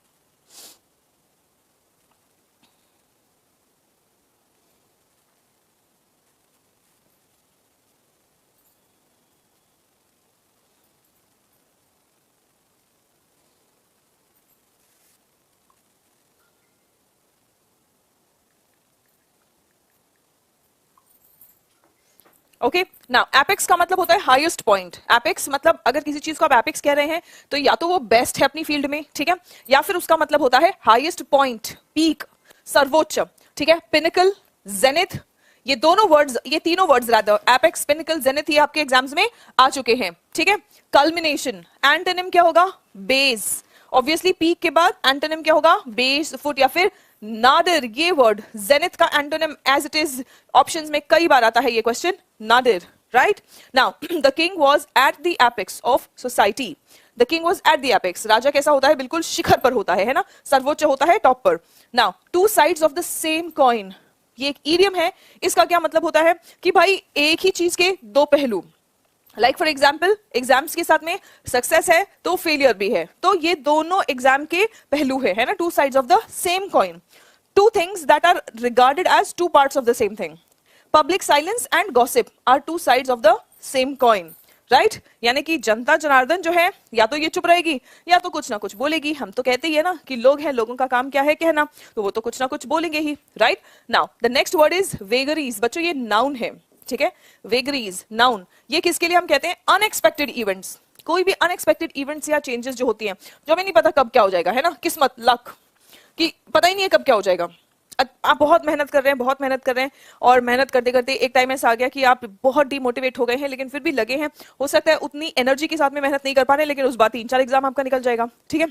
Okay, now apex का मतलब होता है हाईएस्ट पॉइंट। एपेक्स मतलब अगर किसी चीज को आप एपेक्स कह रहे हैं तो या तो वो बेस्ट है अपनी फील्ड में, ठीक है, या फिर उसका मतलब होता है हाईएस्ट पॉइंट, पीक, सर्वोच्च, ठीक है। पिनिकल, जेनिथ, ये दोनों वर्ड्स, ये तीनों words rather, apex, pinnacle, zenith, ये आपके एग्जाम्स में आ चुके हैं, ठीक है। कल्मिनेशन, एंटोनिम क्या होगा? बेस। ऑब्वियसली पीक के बाद एंटोनिम क्या होगा? बेस, फुट या फिर नादिर। ये वर्ड जेनिथ का antonym as it is options में कई बार आता है ये question, nadir, right. Now the king was at the apex of society. The king was at the apex, राजा कैसा होता है? बिल्कुल शिखर पर होता है ना, सर्वोच्च होता है, टॉप पर। Now to sides of the same coin, ये एक इडियम है, इसका क्या मतलब होता है कि भाई एक ही चीज के दो पहलू। लाइक फॉर एग्जाम्पल, एग्जाम्स के साथ में सक्सेस है तो फेलियर भी है, तो ये दोनों एग्जाम के पहलू है ना, two sides of the same coin, two things that are regarded as two parts of the same thing. Public silence and gossip are two sides of the same coin, right. यानी कि जनता जनार्दन जो है, या तो ये चुप रहेगी या तो कुछ ना कुछ बोलेगी। हम तो कहते ही है ना कि लोग हैं, लोगों का काम क्या है कहना, तो वो तो कुछ ना कुछ बोलेंगे ही, right. Now the next word is vagaries. बच्चों ये नाउन है, ठीक है, वेगरीज नाउन। ये किसके लिए हम कहते हैं? अनएक्सपेक्टेड इवेंट्स, कोई भी अनएक्सपेक्टेड इवेंट्स या चेंजेस जो होती हैं, जो हमें नहीं पता कब क्या हो जाएगा, है ना, किस्मत, लक, कि पता ही नहीं है कब क्या हो जाएगा। आप बहुत मेहनत कर रहे हैं, बहुत मेहनत कर रहे हैं, और मेहनत करते करते एक टाइम ऐसा आ गया कि आप बहुत डिमोटिवेट हो गए हैं, लेकिन फिर भी लगे हैं, हो सकता है उतनी एनर्जी के साथ में मेहनत नहीं कर पा रहे, लेकिन उस बात 3-4 एग्जाम आपका निकल जाएगा, ठीक है।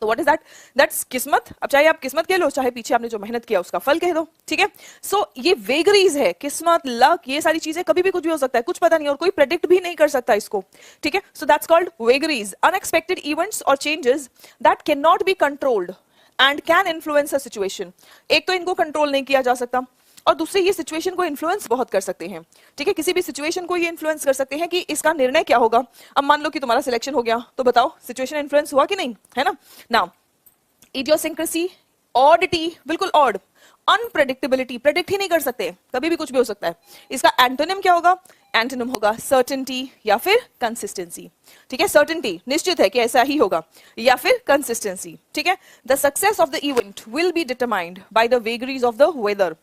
तो व्हाट इज दैट? दैट्स किस्मत। अब चाहे आप किस्मत कह लो, चाहे पीछे आपने जो मेहनत किया उसका फल कह दो, ठीक है। सो ये वेगरीज है, किस्मत, लक, ये सारी चीजें कभी भी कुछ भी हो सकता है, कुछ पता नहीं, और कोई प्रेडिक्ट भी नहीं कर सकता इसको, ठीक है। So that's called vagaries, unexpected events और changes that can not be controlled and can influence a situation. एक तो इनको कंट्रोल नहीं किया जा सकता, और दूसरी ये सिचुएशन को इन्फ्लुएंस बहुत कर सकते हैं। ठीक है, किसी भी सिचुएशन को ये इन्फ्लुएंस कर सकते हैं कि इसका निर्णय क्या होगा। अब मान लो कि तुम्हारा सिलेक्शन हो गया, तो बताओ सिचुएशन इन्फ्लुएंस हुआ कि नहीं, है ना। नाउ इडियोसिंक्रेसी, ऑडिटी, बिल्कुल ऑड, अनप्रेडिक्टेबिलिटी, प्रेडिक्ट ही नहीं कर सकते, कभी भी कुछ भी हो सकता है। इसका एंटोनिम क्या होगा, एंटोनिम होगा सर्टेनिटी या फिर कंसिस्टेंसी। ठीक है, सर्टेनिटी निश्चित है कि ऐसा ही होगा, या फिर कंसिस्टेंसी। ठीक है, the success of the event will be determined by the vagaries of the weather.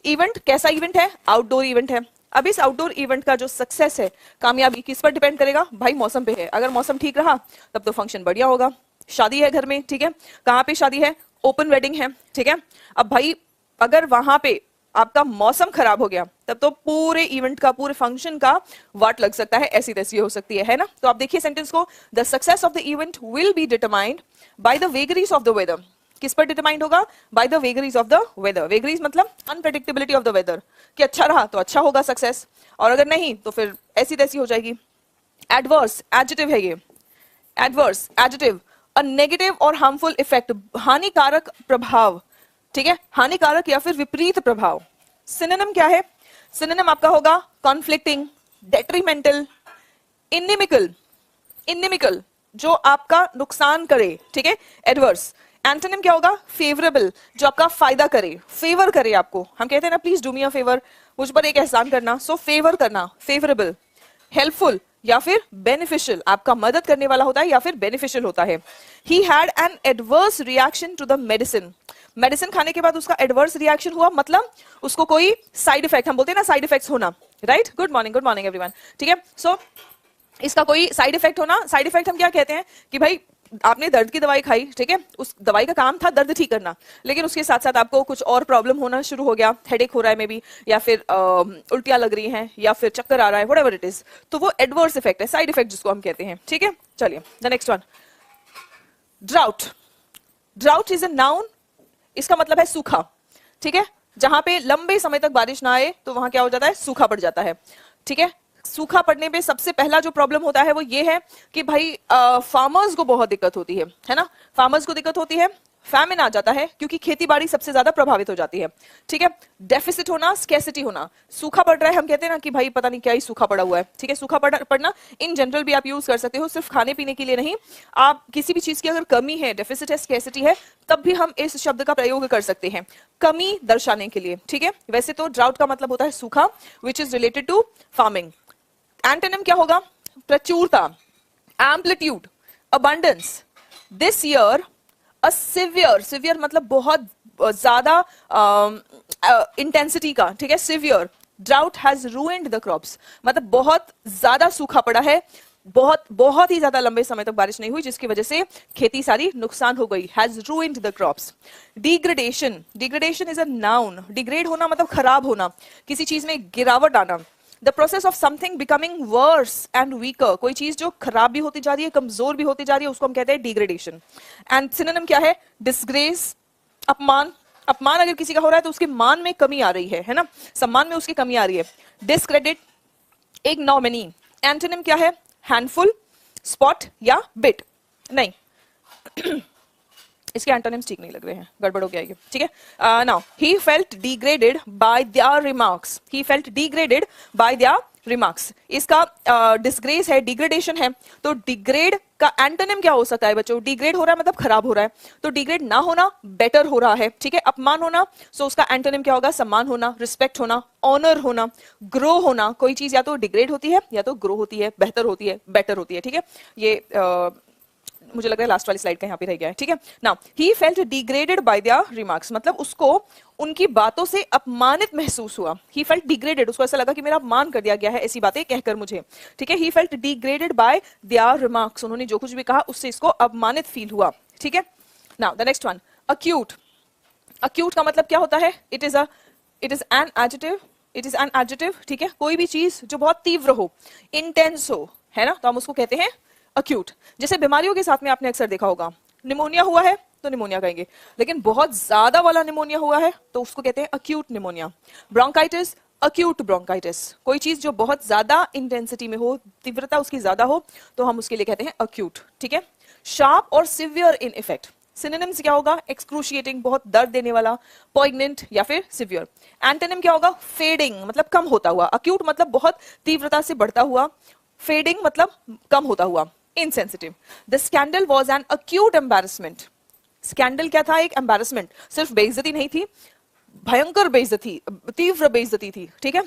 Event कैसा इवेंट है, आउटडोर इवेंट है। अब इस आउटडोर इवेंट का जो सक्सेस है, कामयाबी, किस पर डिपेंड करेगा, भाई मौसम पे है। अगर मौसम ठीक रहा तब तो फंक्शन बढ़िया होगा। शादी है घर में, ठीक है, कहाँ पे शादी है, ओपन वेडिंग है। ठीक है, अब भाई अगर वहां पे आपका मौसम खराब हो गया तब तो पूरे इवेंट का, पूरे फंक्शन का वाट लग सकता है, ऐसी तैसी हो सकती है ना। तो आप देखिए सेंटेंस को, the success of the event will be determined by the vagaries of the weather. किस पर डिटरमाइंड होगा, by the vagaries of the weather. Vagaries मतलब अनप्रेडिक्टेबिलिटी ऑफ द वेदर, कि अच्छा रहा तो अच्छा होगा सक्सेस, और अगर नहीं तो फिर ऐसी तैसी हो जाएगी। एडवर्स एडजेक्टिव है ये, एडवर्स एडजेक्टिव, अ नेगेटिव और हार्मफुल इफेक्ट, हानिकारक प्रभाव। ठीक है, हानिकारक या फिर विपरीत प्रभाव। सिनोनिम क्या है, सिनोनिम आपका होगा कॉन्फ्लिक्टिंग, डेट्रीमेंटल, इनिमिकल, इनिमिकल जो आपका नुकसान करे। ठीक है, एडवर्स। एंटोनिम क्या होगा, फेवरेबल, जो आपका फायदा करे, फेवर करे आपको। हम कहते हैं ना, please do me a favour, मुझ पर एक एहसान करना, सो फेवर करना, फेवरेबल। हेल्पफुल या फिर बेनिफिशियल, आपका मदद करने वाला होता है या फिर बेनिफिशियल होता है। He had an adverse reaction to the medicine. Medicine खाने के बाद उसका एडवर्स रिएक्शन हुआ, मतलब उसको कोई साइड इफेक्ट, हम बोलते हैं ना साइड इफेक्ट्स होना, राइट। Good morning everyone. ठीक है, सो इसका कोई साइड इफेक्ट होना। साइड इफेक्ट हम क्या कहते हैं कि भाई आपने दर्द की दवाई खाई, ठीक है, उस दवाई का काम था दर्द ठीक करना, लेकिन उसके साथ साथ आपको कुछ और प्रॉब्लम होना शुरू हो गया, हेडेक हो रहा है मे बी, या फिर उल्टियां लग रही हैं, या फिर चक्कर आ रहा है, व्हाटएवर इट इज, तो वो एडवर्स इफेक्ट है, साइड इफेक्ट जिसको हम कहते हैं। ठीक है, चलिए the next one, drought. Drought is a noun, इसका मतलब है सूखा। ठीक है, जहां पे लंबे समय तक बारिश ना आए तो वहां क्या हो जाता है, सूखा पड़ जाता है। ठीक है, सूखा पड़ने पे सबसे पहला जो प्रॉब्लम होता है वो ये है कि भाई फार्मर्स को बहुत दिक्कत होती है ना, फार्मर्स को दिक्कत होती है, फैमिन आ जाता है क्योंकि खेती बाड़ी सबसे ज्यादा प्रभावित हो जाती है। ठीक है, डेफिसिट होना, स्कैसिटी होना, सूखा पड़ रहा है, हम कहते हैं ना कि भाई पता नहीं क्या ही सूखा पड़ा हुआ है। ठीक है, सूखा पड़ना इन जनरल भी आप यूज कर सकते हो, सिर्फ खाने पीने के लिए नहीं, आप किसी भी चीज की अगर कमी है, डेफिसिट है, स्कैसिटी है, तब भी हम इस शब्द का प्रयोग कर सकते हैं कमी दर्शाने के लिए। ठीक है, वैसे तो ड्राउट का मतलब होता है सूखा, which is related to farming. Antonym क्या होगा, प्रचुरता, amplitude, abundance. This year a severe, severe मतलब बहुत ज्यादा इंटेंसिटी का, ठीक है, severe drought has ruined the crops, मतलब बहुत ज्यादा सूखा पड़ा है, बहुत ही ज्यादा लंबे समय तक बारिश नहीं हुई, जिसकी वजह से खेती सारी नुकसान हो गई, has ruined the crops. Degradation, degradation is a noun, degrade होना मतलब खराब होना, किसी चीज में गिरावट आना। The process of something becoming worse and weaker, कोई चीज जो खराब भी होती जा रही है, कमजोर भी होती जा रही है, उसको हम कहते हैं डिग्रेडेशन। एंड सिनोनिम क्या है, डिसग्रेस, अपमान, अपमान अगर किसी का हो रहा है तो उसके मान में कमी आ रही है ना, सम्मान में उसकी कमी आ रही है। Discredit, ignominy. एंटोनिम क्या है, हैंडफुल, स्पॉट या बिट। नहीं इसके एंटोनिम्स ठीक नहीं लग रहे हैं, गड़बड़ हो गया ये। ठीक है, now he felt degraded by there remarks, he felt degraded by there remarks. इसका डिसग्रेस है, डिग्रेडेशन है, तो डिग्रेड का एंटोनिम क्या हो सकता है बच्चों, डिग्रेड हो रहा है मतलब खराब हो रहा है, तो डिग्रेड ना होना बेटर हो रहा है। ठीक है, अपमान होना, सो उसका एंटोनिम क्या होगा, सम्मान होना, रिस्पेक्ट होना, ऑनर होना। ग्रो होना, कोई चीज या तो डिग्रेड होती है या तो ग्रो होती है, बेहतर होती है, बेटर होती है। ठीक है, ये मुझे लग रहा है लास्ट वाली स्लाइड का यहाँ पे रह गया है। ठीक है, now he felt degraded by there remarks, मतलब उसको उनकी बातों से अपमानित महसूस हुआ। ही फेल्ट डिग्रेडेड, उसको ऐसा लगा कि मेरा अपमान कर दिया गया है ऐसी बातें कहकर मुझे। ठीक है, he felt degraded by there remarks, उन्होंने जो कुछ भी कहा उससे इसको अपमानित फील हुआ। ठीक है, now the next one, acute. Acute का मतलब क्या होता है, it is an adjective, it is an adjective. ठीक है, कोई भी चीज जो बहुत तीव्र हो, इंटेंस हो, है ना, तो हम उसको कहते हैं अक्यूट। जैसे बीमारियों के साथ में आपने अक्सर देखा होगा, निमोनिया हुआ है तो निमोनिया कहेंगे, लेकिन बहुत ज्यादा वाला निमोनिया हुआ है तो उसको कहते हैं acute pneumonia. Bronchitis, acute bronchitis, कोई चीज जो बहुत ज्यादा इंटेंसिटी में हो, तीव्रता उसकी ज्यादा हो, तो हम उसके लिए कहते हैं अक्यूट। ठीक है, शार्प और सिवियर इन इफेक्ट, सिनोनिम्स क्या होगा? एक्सक्रूशिएटिंग, बहुत दर्द देने वाला, पॉइग्नेंट या फिर सिवियर। एंटोनिम क्या होगा? फेडिंग मतलब कम होता हुआ, अक्यूट मतलब बहुत तीव्रता से बढ़ता हुआ, फेडिंग मतलब कम होता हुआ, insensitive. The scandal was an acute embarrassment. Scandal क्या था? एक एम्बैरेसमेंट, सिर्फ बेइज्जती नहीं थी, भयंकर बेइज्जती, तीव्र बेइज्जती थी, ठीक है।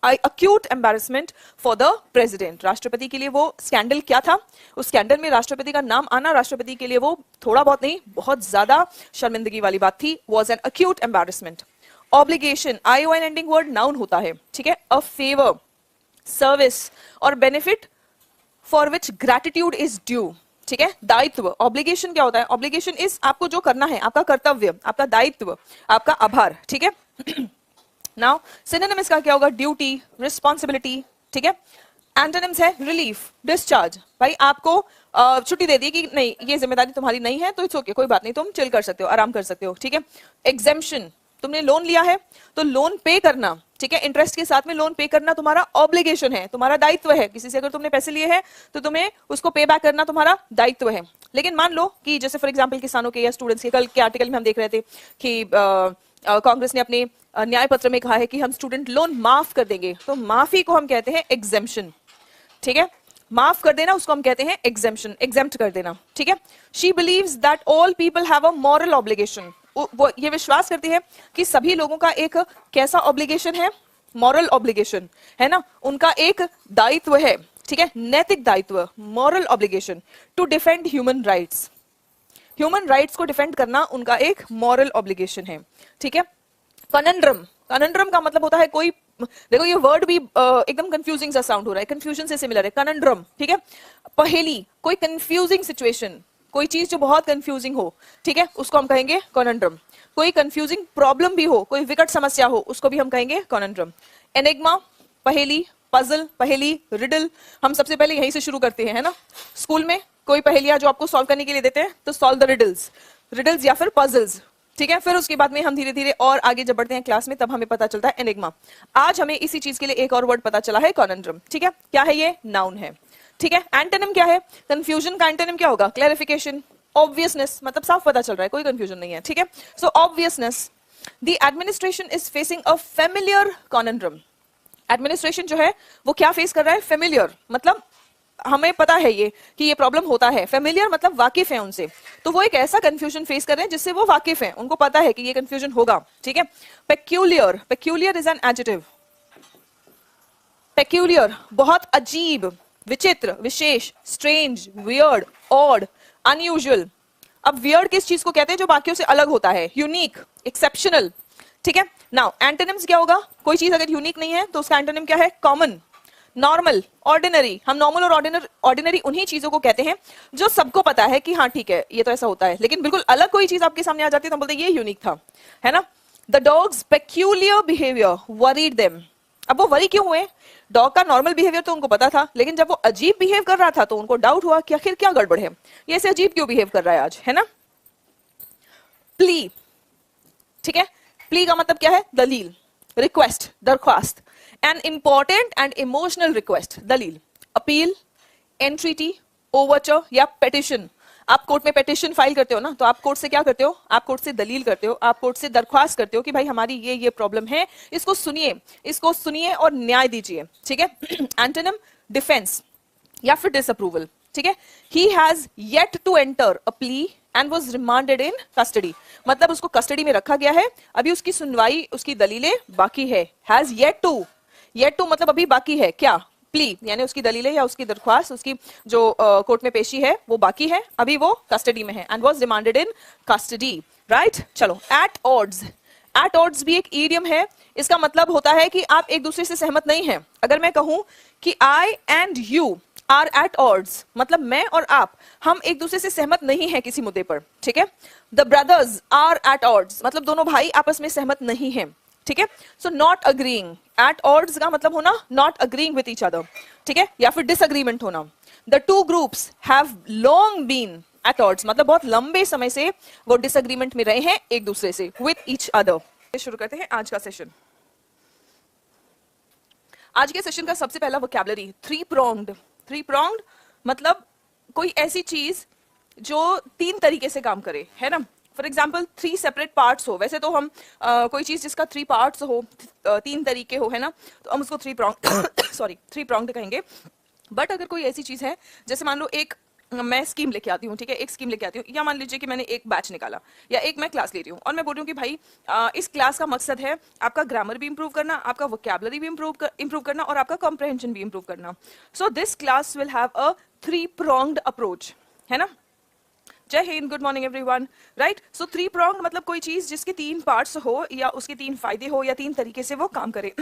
Acute embarrassment for the president, राष्ट्रपति के लिए वो स्कैंडल क्या था? उस स्कैंडल में राष्ट्रपति का नाम आना राष्ट्रपति के लिए वो थोड़ा बहुत नहीं, बहुत ज्यादा शर्मिंदगी वाली बात थी। Was an acute embarrassment. Obligation, ION ending word noun होता है, ठीक है। अ फेवर, सर्विस और benefit for which gratitude is due, ठीक है। दायित्व, ऑब्लिगेशन क्या होता है? ऑब्लिगेशन इज आपको जो करना है, आपका कर्तव्य, आपका दायित्व, आपका आभार, ठीक है। नाउ सिनोनिम्स का क्या होगा? ड्यूटी, रिस्पॉन्सिबिलिटी, ठीक है। एंटोनिम्स है रिलीफ, डिस्चार्ज, भाई आपको छुट्टी दे दी कि नहीं ये जिम्मेदारी तुम्हारी नहीं है तो इट्स ओके, कोई बात नहीं, तुम चिल कर सकते हो, आराम कर सकते हो, ठीक है। एग्जेम्पशन, तुमने लोन लिया है तो लोन पे करना, ठीक है, इंटरेस्ट के साथ में लोन पे करना तुम्हारा ऑब्लिगेशन है, तुम्हारा दायित्व है। किसी से अगर तुमने पैसे लिए हैं तो तुम्हें उसको पे बैक करना तुम्हारा दायित्व है। लेकिन मान लो कि जैसे फॉर एग्जांपल किसानों के या स्टूडेंट्स के, कल के आर्टिकल में हम देख रहे थे कि कांग्रेस ने अपने न्याय पत्र में कहा है कि हम स्टूडेंट लोन माफ कर देंगे, तो माफी को हम कहते हैं एग्जेम्पशन, ठीक है। माफ कर देना उसको हम कहते हैं एग्जेम्पशन, एग्जेम्प्ट कर देना, ठीक है। She believes that all people have a moral obligation, वो ये विश्वास करती है कि सभी लोगों का एक कैसा ऑब्लिगेशन है? मॉरल ऑब्लिगेशन, है ना, उनका एक दायित्व है, ठीक है, नैतिक दायित्व, moral obligation to defend human rights. Human rights को डिफेंड करना उनका एक मॉरल ऑब्लिगेशन है, ठीक है। कनंड्रम, कनंड्रम का मतलब होता है कोई, देखो ये वर्ड भी एकदम कंफ्यूजिंग सा साउंड हो रहा है, कंफ्यूजन से सिमिलर है, कनंड्रम, ठीक है। पहेली, कोई कंफ्यूजिंग सिचुएशन, कोई चीज जो बहुत कंफ्यूजिंग हो, ठीक है, उसको हम कहेंगे कनंड्रम। कोई कंफ्यूजिंग प्रॉब्लम भी हो, कोई विकट समस्या हो, उसको भी हम कहेंगे कनंड्रम। एनिग्मा, पहेली, पजल, पहेली, रिडल, हम सबसे पहले यहीं से शुरू करते हैं, है ना। स्कूल में कोई पहेलियां जो आपको सॉल्व करने के लिए देते हैं तो सॉल्व द रिडल्स, रिडल्स या फिर पजल्स, ठीक है। फिर उसके बाद में हम धीरे धीरे और आगे जब बढ़ते हैं क्लास में तब हमें पता चलता है एनिग्मा। आज हमें इसी चीज के लिए एक और वर्ड पता चला है, कॉनंड्रम, ठीक है। क्या है ये? नाउन है, ठीक है। एंटोनिम क्या है? कंफ्यूजन का एंटोनिम क्या होगा? क्लैरिफिकेशन, ऑब्वियसनेस, मतलब साफ पता चल रहा है, कोई कंफ्यूजन नहीं है, ठीक है। So obviousness, the administration is facing a familiar conundrum. Administration जो है वो क्या फेस कर रहा है? फेमिलियर, मतलब हमें पता है ये कि ये प्रॉब्लम होता है, फेमिलियर मतलब वाकिफ है उनसे, तो वो एक ऐसा कंफ्यूजन फेस कर रहे हैं जिससे वो वाकिफ है, उनको पता है कि ये कंफ्यूजन होगा, ठीक है। Peculiar, peculiar is an adjective, peculiar बहुत अजीब, विचित्र, विशेष, स्ट्रेंज, वियर्ड, ऑड, अनयूजुअल। अब वियर्ड किस चीज को कहते हैं? जो बाकियों से अलग होता है, यूनिक, एक्सेप्शनल, ठीक है। नाउ एंटोनिम्स क्या होगा? कोई चीज अगर यूनिक नहीं है तो उसका एंटोनिम क्या है? Common, normal, ordinary. हम नॉर्मल और ऑर्डिनरी उन्हीं चीजों को कहते हैं जो सबको पता है कि हाँ ठीक है ये तो ऐसा होता है, लेकिन बिल्कुल अलग कोई चीज आपके सामने आ जाती है तो हम बोलते हैं ये यूनिक था, है ना। The dogs peculiar behaviour worried them. अब वो वरी क्यों हुए? डॉग का नॉर्मल बिहेवियर तो उनको पता था, लेकिन जब वो अजीब बिहेव कर रहा था तो उनको डाउट हुआ कि आखिर क्या गड़बड़ है, ये ऐसे अजीब क्यों बिहेव कर रहा है आज, है ना। प्ली, ठीक है, प्ली का मतलब क्या है? दलील, रिक्वेस्ट, दरख्वास्त, an important and emotional request, दलील, अपील, एंट्रीटी, ओवरचर या पेटिशन। आप कोर्ट में पेटिशन फाइल करते हो ना, तो आप कोर्ट से क्या करते हो? आप कोर्ट से दलील करते हो, आप कोर्ट से दरख्वास्त करते हो कि भाई हमारी ये प्रॉब्लम है, इसको सुनिए और न्याय दीजिए, ठीक है। एंटोनिम डिफेंस या फिर डिसअप्रूवल, ठीक है। He has yet to enter a plea and was remanded in custody, मतलब उसको कस्टडी में रखा गया है, अभी उसकी सुनवाई, उसकी दलीलें बाकी है। हैज येट टू मतलब अभी बाकी है क्या? प्ली यानी उसकी दलीलें या उसकी दरख्वास्त, उसकी जो कोर्ट में पेशी है वो बाकी है, अभी वो कस्टडी में है, and was remanded in custody, right. चलो, एट ऑड्स, एट ऑड्स भी एक ईडियम है, इसका मतलब होता है कि आप एक दूसरे से सहमत नहीं हैं। अगर मैं कहूं कि I and you are at odds, मतलब मैं और आप, हम एक दूसरे से सहमत नहीं हैं किसी मुद्दे पर, ठीक है। The brothers are at odds, मतलब दोनों भाई आपस में सहमत नहीं हैं, ठीक है। So not agreeing, at odds का मतलब होना not agreeing with each other, ठीक है, या फिर डिसएग्रीमेंट होना। The two groups have long been at odds, मतलब बहुत लंबे समय से वो डिसएग्रीमेंट में रहे हैं एक दूसरे से, विद ईच अदर। शुरू करते हैं आज का सेशन। आज के सेशन का सबसे पहला vocabulary three pronged. Three pronged मतलब कोई ऐसी चीज जो तीन तरीके से काम करे, है ना। फॉर एग्जाम्पल 3 सेपरेट पार्ट्स हो, वैसे तो हम कोई चीज जिसका 3 पार्ट्स हो, 3 तरीके हो, है ना, तो हम उसको 3 प्रॉन्ग सॉरी 3 प्रॉन्ग्ड कहेंगे। बट अगर कोई ऐसी चीज है, जैसे मान लो एक मैं स्कीम लेके आती हूँ, ठीक है, एक स्कीम लेके आती हूँ, या मान लीजिए कि मैंने एक बैच निकाला या एक मैं क्लास ले रही हूँ और मैं बोल रही हूँ कि भाई इस क्लास का मकसद है आपका ग्रामर भी इंप्रूव करना, आपका वोकैबुलरी भी इंप्रूव करना और आपका कॉम्प्रहेंशन भी इंप्रूव करना। So this class will have a 3 pronged approach, है ना। Jai Hind, good morning everyone, right. So 3 pronged मतलब कोई चीज जिसके 3 पार्ट्स हो या उसके 3 फायदे हो या 3 तरीके से वो काम करे।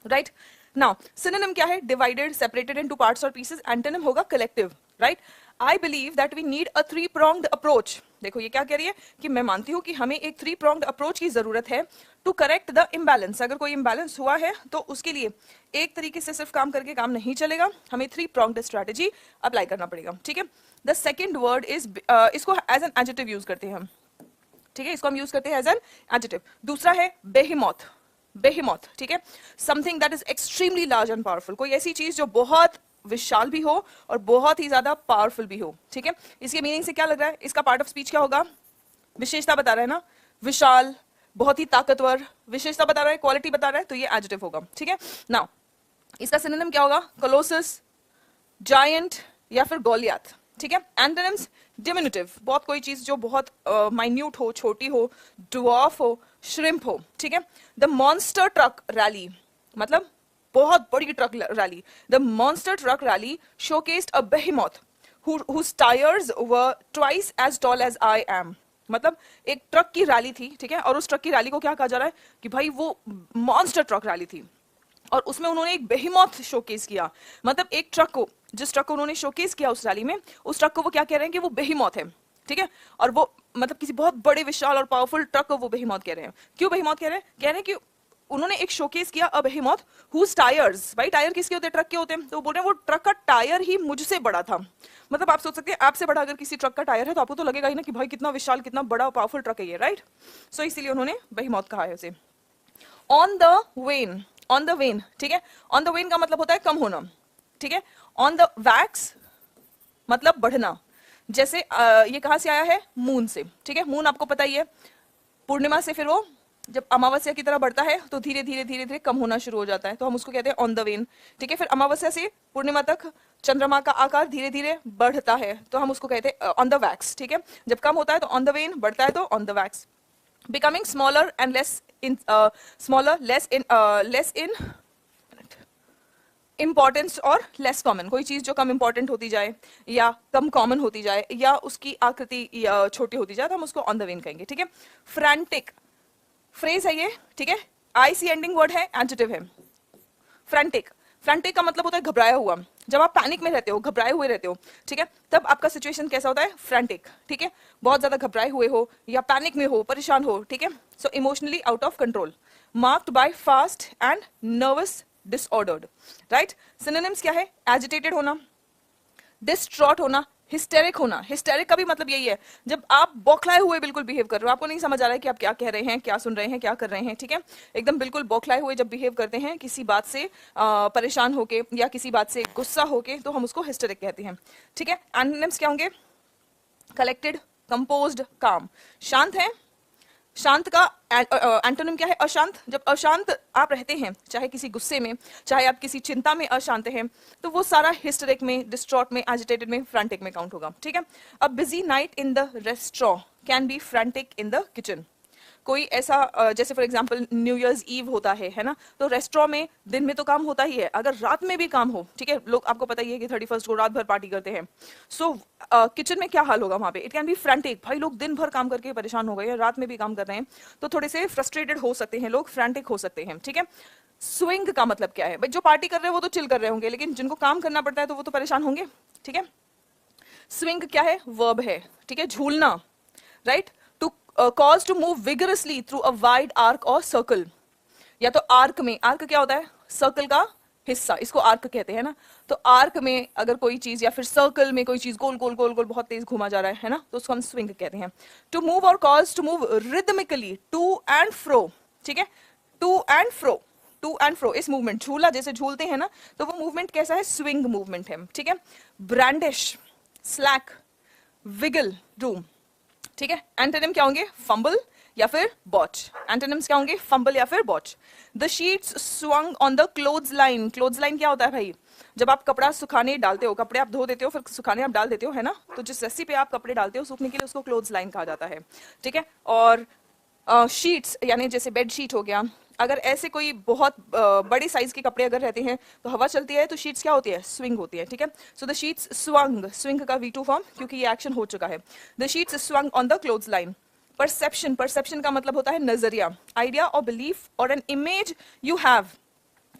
राइट। नाउ सिनोनिम क्या है? Divided, separated into parts or pieces. Antonym होगा collective, right. I believe that we need a 3 pronged approach. देखो ये क्या कह रही है कि मैं मानती हूं कि हमें एक 3 pronged अप्रोच की जरूरत है टू करेक्ट द इम्बैलेंस। अगर कोई इम्बैलेंस हुआ है तो उसके लिए एक तरीके से सिर्फ काम करके काम नहीं चलेगा, हमें 3 pronged स्ट्रैटेजी अप्लाई करना पड़ेगा, ठीक है। द सेकेंड वर्ड इज, इसको एज एन एडजेक्टिव यूज करते हैं हम, ठीक है, इसको हम यूज करते हैं एज एन एडजेक्टिव। दूसरा है बेहेमोथ, बेहेमोथ, ठीक है, something that is extremely large and powerful. कोई ऐसी चीज जो बहुत विशाल भी हो और बहुत ही ज्यादा पावरफुल भी हो, ठीक है। इसके मीनिंग से क्या लग रहा है? इसका पार्ट ऑफ स्पीच क्या होगा? विशेषता बता रहा है ना, विशाल, बहुत ही ताकतवर, विशेषता बता रहा है, क्वालिटी बता रहा है, तो ये एडजेक्टिव होगा, ठीक है। नाउ इसका सिनोनिम क्या होगा? कोलोसस, जायंट या फिर गोलियाथ, ठीक है। एंटोनिम्स डिमिनुटिव, बहुत कोई चीज जो बहुत माइन्यूट हो, छोटी हो, ड्वार्फ हो, श्रिम्प हो, ठीक है। द मॉन्स्टर ट्रक रैली मतलब बहुत बड़ी truck rally. The monster truck rally showcased a behemoth whose tires were twice as tall as I am। मतलब एक ट्रक की रैली थी, ठीक है, और उस ट्रक की रैली को क्या कहा जा रहा है कि भाई वो मॉन्स्टर ट्रक रैली थी और उसमें उन्होंने एक बेहेमोथ शोकेस किया। मतलब एक ट्रक को, जिस ट्रक को उन्होंने शोकेस किया उस रैली में, उस ट्रक को वो क्या कह रहे हैं कि वो बेहेमोथ है, ठीक है। और वो मतलब किसी बहुत बड़े विशाल और पावरफुल ट्रक को वो बेहेमोथ कह रहे हैं। क्यों बेहेमोथ कह रहे हैं? कह रहे हैं कि उन्होंने एक शोकेस किया अ बेहेमोथ whose टायर्स, भाई टायर किसके होते हैं? ट्रक के होते हैं। तो वो बोल रहे हैं वो ट्रक का टायर ही मुझसे बड़ा था। मतलब आप सोच सकते हैं आपसे बड़ा अगर किसी ट्रक का टायर है तो आपको तो लगेगा ही ना कि भाई कितना विशाल, कितना बड़ा पावरफुल ट्रक है ये, राइट। सो इसीलिए उन्होंने बेहेमोथ कहा है उसे। On the when, on the when, ठीक है, ऑन द वेन का मतलब होता है कम होना, ठीक है। ऑन द वैक्स मतलब बढ़ना। जैसे ये कहां से आया है? मून से, ठीक है। मून आपको पता ही है, पूर्णिमा से फिर वो जब अमावस्या की तरह बढ़ता है तो धीरे धीरे धीरे धीरे कम होना शुरू हो जाता है, तो हम उसको कहते हैं ऑन द वेन, ठीक है। फिर अमावस्या से पूर्णिमा तक चंद्रमा का आकार धीरे धीरे बढ़ता है तो हम उसको कहते हैं ऑन द वैक्स, ठीक है। जब कम होता है तो ऑन द वेन, बढ़ता है तो on the wax. Becoming smaller and less in, smaller less in importance और लेस कॉमन। कोई चीज जो कम इंपॉर्टेंट होती जाए या कम कॉमन होती जाए या उसकी आकृति छोटी होती जाए तो हम उसको ऑन द वेन कहेंगे, ठीक है। फ्रैंटिक फ्रेज है ये, ठीक है, आईसी एंडिंग वर्ड है, एडजेक्टिव है। फ्रैंटिक, फ्रैंटिक का मतलब होता है घबराया हुआ। जब आप पैनिक में रहते हो, घबराए हुए रहते हो, ठीक है, तब आपका सिचुएशन कैसा होता है? फ्रैंटिक, ठीक है। बहुत ज्यादा घबराए हुए हो या पैनिक में हो, परेशान हो, ठीक है। So emotionally out of control, marked by fast and nervous disordered, right. Synonyms क्या है? एजिटेटेड होना, डिस्ट्रॉट होना, हिस्टेरिक होना। हिस्टेरिक का भी मतलब यही है जब आप बौखलाए हुए बिल्कुल बिहेव कर रहे हो, आपको नहीं समझ आ रहा है कि आप क्या कह रहे हैं, क्या सुन रहे हैं, क्या कर रहे हैं, ठीक है। एकदम बिल्कुल बौखलाए हुए जब बिहेव करते हैं किसी बात से परेशान होके या किसी बात से गुस्सा होके, तो हम उसको हिस्टेरिक कहते हैं, ठीक है। एंटोनिम्स क्या होंगे? कलेक्टेड, कंपोज्ड, काम। शांत है, शांत का एंटोनिम क्या है? अशांत। जब अशांत आप रहते हैं, चाहे किसी गुस्से में, चाहे आप किसी चिंता में अशांत हैं, तो वो सारा हिस्टेरिक में, डिस्ट्रॉट में, एजिटेटेड में, फ्रैंटिक में काउंट होगा, ठीक है। A busy night in the restaurant can be frantic in the kitchen. कोई ऐसा जैसे for example new year's eve होता है ना, तो रेस्टोरेंट में दिन में तो काम होता ही है, अगर रात में भी काम हो, ठीक है, लोग आपको पता ही है कि 31st को रात भर पार्टी करते हैं। सो किचन में क्या हाल होगा वहां पे? इट कैन बी फ्रैंटिक, भाई लोग दिन भर काम करके परेशान हो गए हैं, रात में भी काम कर रहे हैं, तो थोड़े से फ्रस्ट्रेटेड हो सकते हैं लोग, फ्रैंटिक हो सकते हैं, ठीक है। स्विंग का मतलब क्या है? भाई जो पार्टी कर रहे हैं वो तो चिल कर रहे होंगे, लेकिन जिनको काम करना पड़ता है तो वो तो परेशान होंगे, ठीक है। स्विंग क्या है? वर्ब है, ठीक है, झूलना, right. Cause to move vigorously through a wide arc or circle. या तो आर्क में, आर्क क्या होता है? सर्कल का हिस्सा, इसको आर्क कहते हैं ना। तो आर्क में अगर कोई चीज या फिर सर्कल में कोई चीज गोल गोल गोल गोल बहुत तेज घुमा जा रहा है ना, तो उसको हम स्विंग कहते हैं। To move or cause to move rhythmically to and fro, ठीक है, to and fro, to and fro इस मूवमेंट, झूला जैसे झूलते हैं ना, तो वो मूवमेंट कैसा है? स्विंग मूवमेंट है, ठीक है। ब्रांडिश, स्लैक, विगल रूम, ठीक है। एंटोनिम क्या होंगे, फंबल या फिर बॉच। एंटोनिम्स क्या होंगे, फंबल या फिर botch. The sheets swung on the clothes line. Clothes line क्या होता है भाई, जब आप कपड़ा सुखाने डालते हो, कपड़े आप धो देते हो फिर सुखाने आप डाल देते हो, है ना, तो जिस रस्सी पे आप कपड़े डालते हो सूखने के लिए उसको क्लोथ्स लाइन कहा जाता है, ठीक है। और शीट्स यानी जैसे बेड शीट हो गया, अगर ऐसे कोई बहुत बड़े साइज के कपड़े अगर रहते हैं तो हवा चलती है तो शीट्स क्या होती है, स्विंग होती है, ठीक है। So the sheets swung, swing का V2 फॉर्म क्योंकि ये एक्शन हो चुका है। The sheets swung on the clothes line. Perception, perception का मतलब होता है नजरिया, आइडिया और बिलीफ और an image you have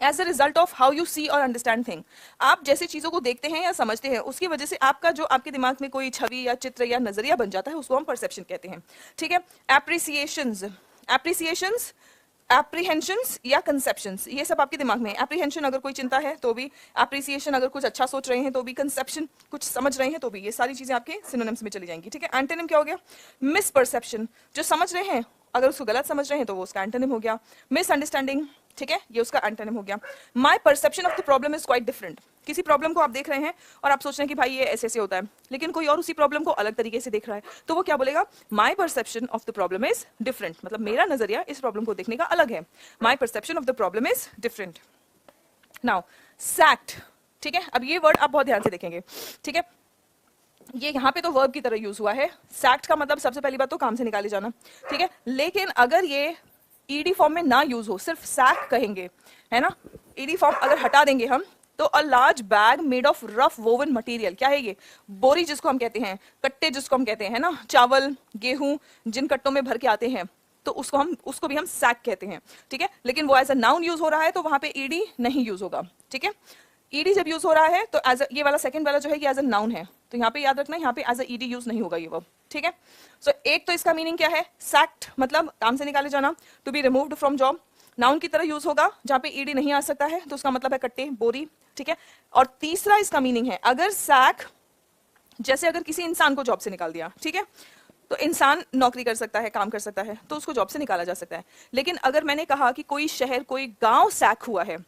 as a result of how you see और अंडरस्टैंड थिंग। आप जैसे चीजों को देखते हैं या समझते हैं उसकी वजह से आपका जो आपके दिमाग में कोई छवि या चित्र या नजरिया बन जाता है उसको हम परसेप्शन कहते हैं, ठीक है। एप्रिसिएशंस, एप्रिसिएशंस, एप्रीहेंशंस या कंसेप्शंस, ये सब आपके दिमाग में है। एप्रीहेंशन अगर कोई चिंता है तो भी, एप्रिसिएशन अगर कुछ अच्छा सोच रहे हैं तो भी, कंसेप्शन कुछ समझ रहे हैं तो भी, ये सारी चीजें आपके सिनोनिम्स में चली जाएंगी, ठीक है। एंटोनिम क्या हो गया, मिस परसेप्शन, जो समझ रहे हैं अगर उसको गलत समझ रहे हैं तो वो उसका एंटोनिम हो गया। मिसअंडरस्टैंडिंग, ठीक है, ये उसका एंटोनिम हो गया। My perception of the problem is quite different, किसी प्रॉब्लम को आप देख रहे हैं और आप सोच रहे हैं कि भाई ये ऐसे ऐसे होता है, लेकिन कोई और उसी प्रॉब्लम को अलग तरीके से देख रहा है, तो वो क्या बोलेगा, my perception of the problem is different, मतलब मेरा नजरिया इस प्रॉब्लम को देखने का अलग है। My perception of the problem is different. Now सैक्ट, ठीक है, अब ये वर्ड आप बहुत ध्यान से देखेंगे, ठीक है। ये यहाँ पे तो वर्ब की तरह यूज हुआ है। सैक्ट का मतलब सबसे पहली बात तो काम से निकाले जाना, ठीक है, लेकिन अगर ये ईडी फॉर्म में ना यूज हो, सिर्फ सैक कहेंगे, है ना, ईडी फॉर्म अगर हटा देंगे हम, तो a large bag made of rough woven material, क्या है ये, बोरी जिसको हम कहते हैं, कट्टे जिसको हम कहते हैं, है ना, चावल गेहूं जिन कट्टों में भर के आते हैं, तो उसको भी हम सैक कहते हैं, ठीक है। लेकिन वो एज अ नाउन यूज हो रहा है तो वहां पे ईडी नहीं यूज होगा, ठीक है। ईडी जब यूज हो रहा है तो एज ये वाला सेकंड वाला जो है ये एज अ नाउन है, तो यहाँ पे याद रखना, यहाँ पे एज अ ईडी यूज नहीं होगा ये वर्ब, ठीक है। सो एक तो इसका मीनिंग क्या है, सैक्ड मतलब काम से निकाले जाना, to be removed from job, noun की तरह यूज होगा, जहां पे ईडी नहीं आ सकता है तो उसका मतलब है कट्टे, बोरी, ठीक है। और तीसरा इसका मीनिंग है, अगर सैक जैसे अगर किसी इंसान को जॉब से निकाल दिया, ठीक है, तो इंसान नौकरी कर सकता है, काम कर सकता है, तो उसको जॉब से निकाला जा सकता है। लेकिन अगर मैंने कहा कि कोई शहर, कोई गांव सैक हुआ है,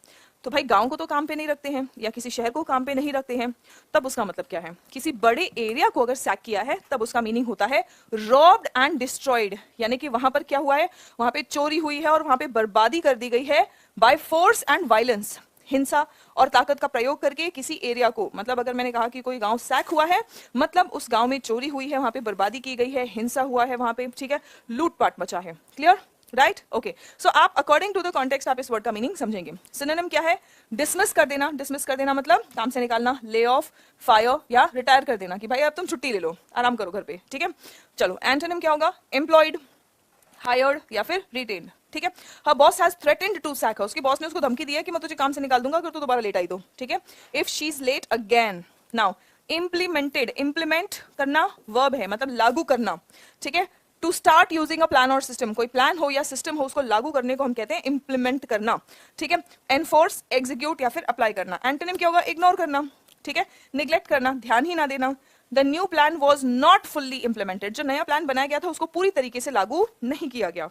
तो भाई गांव को तो काम पे नहीं रखते हैं या किसी शहर को काम पे नहीं रखते हैं, तब उसका मतलब क्या है, किसी बड़े एरिया को अगर सैक किया है तब उसका मीनिंग होता है रॉब्ड एंड डिस्ट्रॉयड, यानी कि वहां पर क्या हुआ है, वहां पे चोरी हुई है और वहां पे बर्बादी कर दी गई है बाय फोर्स एंड वायलेंस, हिंसा और ताकत का प्रयोग करके किसी एरिया को, मतलब अगर मैंने कहा कि कोई गांव सैक हुआ है मतलब उस गांव में चोरी हुई है, वहां पे बर्बादी की गई है, हिंसा हुआ है वहां पे, ठीक है, लूटपाट मचा है, क्लियर, राइट, ओके। सो आप अकॉर्डिंग टू द कॉन्टेक्स्ट आप इस वर्ड का मीनिंग समझेंगे। सिनोनिम क्या है, डिसमिस कर देना, डिसमिस कर देना मतलब काम से निकालना, ले ऑफ, फायर या रिटायर कर देना कि भाई अब तुम छुट्टी ले लो, आराम करो घर पे, ठीक है। चलो एंटोनिम क्या होगा, एम्प्लॉयड, हायर्ड या फिर रिटेन्ड, ठीक है। Her boss has threatened to sack her, उसकी बॉस ने उसको धमकी दी है कि मैं तुझे काम से निकाल दूंगा अगर तू दोबारा लेट आई तो, ठीक है। If she is late again. Now implemented, implement करना वर्ब है, मतलब लागू करना, ठीक है। To start using a plan or system, कोई प्लान हो या सिस्टम हो उसको लागू करने को हम कहते हैं इंप्लीमेंट करना, ठीक है। एनफोर्स, एग्जीक्यूट या फिर अप्लाई करना। एंटोनिम क्या होगा, इग्नोर करना, ठीक है, निग्लेक्ट करना, ध्यान ही ना देना। The new plan was not fully implemented, जो नया प्लान बनाया गया था उसको पूरी तरीके से लागू नहीं किया गया।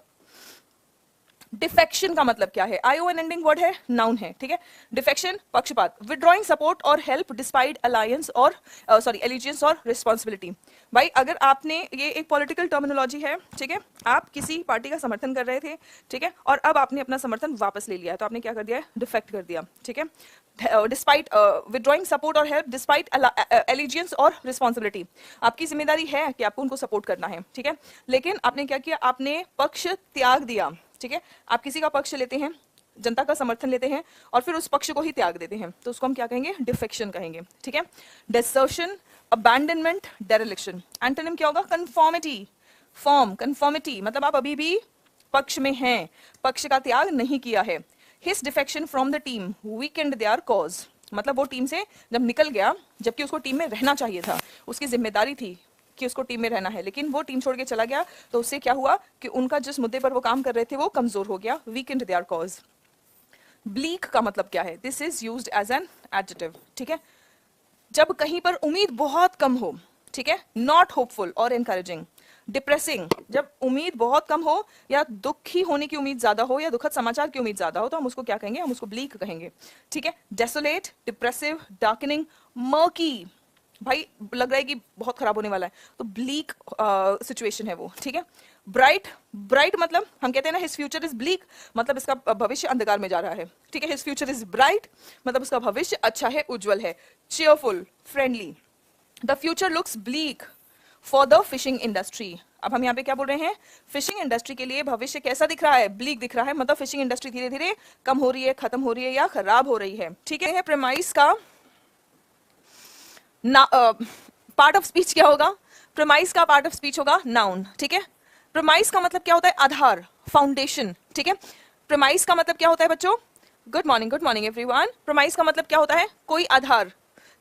डिफेक्शन का मतलब क्या है, ION एंडिंग वर्ड है, नाउन है, ठीक है। डिफेक्शन पक्षपात, विड्रॉइंग सपोर्ट और हेल्प डिस्पाइट अलायंस और एलिजियंस और रिस्पॉन्सिबिलिटी। भाई अगर आपने, ये एक पॉलिटिकल टर्मिनोलॉजी है, ठीक है, आप किसी पार्टी का समर्थन कर रहे थे, ठीक है, और अब आपने अपना समर्थन वापस ले लिया है, तो आपने क्या कर दिया है, डिफेक्ट कर दिया, ठीक है। डिस्पाइट, विड्रॉइंग सपोर्ट और हेल्प डिस्पाइट एलिजियंस और रिस्पॉन्सिबिलिटी, आपकी जिम्मेदारी है कि आपको उनको सपोर्ट करना है, ठीक है, लेकिन आपने क्या किया, आपने पक्ष त्याग दिया, ठीक है। आप किसी का पक्ष लेते हैं, जनता का समर्थन लेते हैं और फिर उस पक्ष को ही त्याग देते हैं, तो उसको हम क्या कहेंगे, डिफेक्शन कहेंगे, ठीक है। Desertion, abandonment, डेरेलिक्शन। एंटोनिम क्या होगा, कंफॉर्मिटी, फॉर्म, कंफॉर्मिटी मतलब आप अभी भी पक्ष में हैं, पक्ष का त्याग नहीं किया है। His defection from the team weakened their cause, मतलब वो टीम से जब निकल गया, जबकि उसको टीम में रहना चाहिए था, उसकी जिम्मेदारी थी कि उसको टीम में रहना है, लेकिन वो टीम छोड़ के चला गया, तो उससे क्या हुआ कि उनका जिस मुद्दे पर वो काम कर रहे थे वो कमजोर हो गया, वीकेंड देयर कॉज। ब्लीक का मतलब क्या है, this is used as an adjective, ठीक है, जब कहीं पर उम्मीद बहुत कम हो, ठीक है, नॉट होपफुल और एनकरेजिंग। डिप्रेसिंग, जब उम्मीद बहुत कम हो या दुखी होने की उम्मीद ज्यादा हो या दुखद समाचार की उम्मीद ज्यादा हो तो हम उसको क्या कहेंगे, हम उसको ब्लीक कहेंगे, ठीक है। डेसोलेट, डिप्रेसिव, डार्कनिंग, मर्की, भाई लग रहा है कि बहुत खराब होने वाला है, तो ब्लीक सिचुएशन है वो, ठीक है। ब्राइट, ब्राइट मतलब हम कहते हैं ना हिज फ्यूचर इज ब्लीक, मतलब इसका भविष्य अंधकार में जा रहा है, ठीक है। हिज फ्यूचर इज ब्राइट मतलब उसका भविष्य अच्छा है, उज्जवल है। Cheerful, friendly, the future looks bleak for the fishing industry. अब हम यहाँ पे क्या बोल रहे हैं, फिशिंग इंडस्ट्री के लिए भविष्य कैसा दिख रहा है, ब्लीक दिख रहा है, मतलब फिशिंग इंडस्ट्री धीरे धीरे कम हो रही है, खत्म हो रही है या खराब हो रही है, ठीक है। प्रेमाइस का पार्ट ऑफ स्पीच क्या होगा, प्रेमाइस का पार्ट ऑफ स्पीच होगा नाउन, ठीक है। प्रेमाइस का मतलब क्या होता है, आधार, फाउंडेशन, ठीक है। प्रेमाइस का मतलब क्या होता है बच्चों, गुड मॉर्निंग एवरीवन। प्रेमाइस का मतलब क्या होता है, कोई आधार,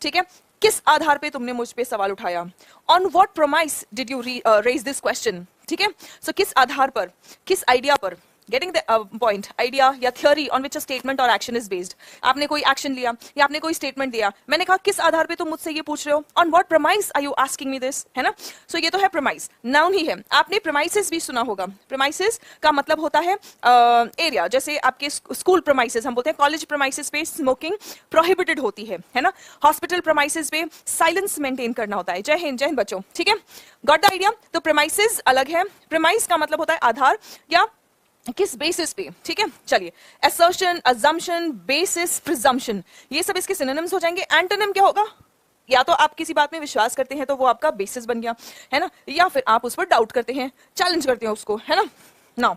ठीक है। किस आधार पे तुमने मुझ पे सवाल उठाया, on what promise did you raise this question, ठीक है। सो किस आधार पर, किस आइडिया पर, getting the point, idea or theory on which a statement or action is based. आपने कोई एक्शन लिया या आपने कोई स्टेटमेंट दिया, मैंने कहा किस आधार पे तुम मुझसे ये पूछ रहे हो, on what premise are you asking me this, है ना। सो ये तो है प्रेमाइस, नाउन ही है। आपने प्रेमाइसेस भी सुना होगा, प्रेमाइसेस का मतलब होता है एरिया, जैसे आपके स्कूल प्रेमाइसेस हम बोलते हैं, कॉलेज प्रेमाइसेस पे स्मोकिंग प्रोहिबिटेड होती है ना। हॉस्पिटल प्रेमाइसेस पे साइलेंस मेंटेन करना होता है। जय हिंद बच्चों, ठीक है, गॉट द आइडिया। तो प्रेमाइसेस अलग है, प्रेमाइस का मतलब होता है आधार या किस बेसिस पे, ठीक है। चलिए, असर्शन, अजम्पशन, बेसिस, प्रिजम्पशन, ये सब इसके सिनोनिम्स हो जाएंगे। एंटोनिम क्या होगा, या तो आप किसी बात में विश्वास करते हैं तो वो आपका बेसिस बन गया, है ना, या फिर आप उस पर डाउट करते हैं, चैलेंज करते हैं उसको, है ना।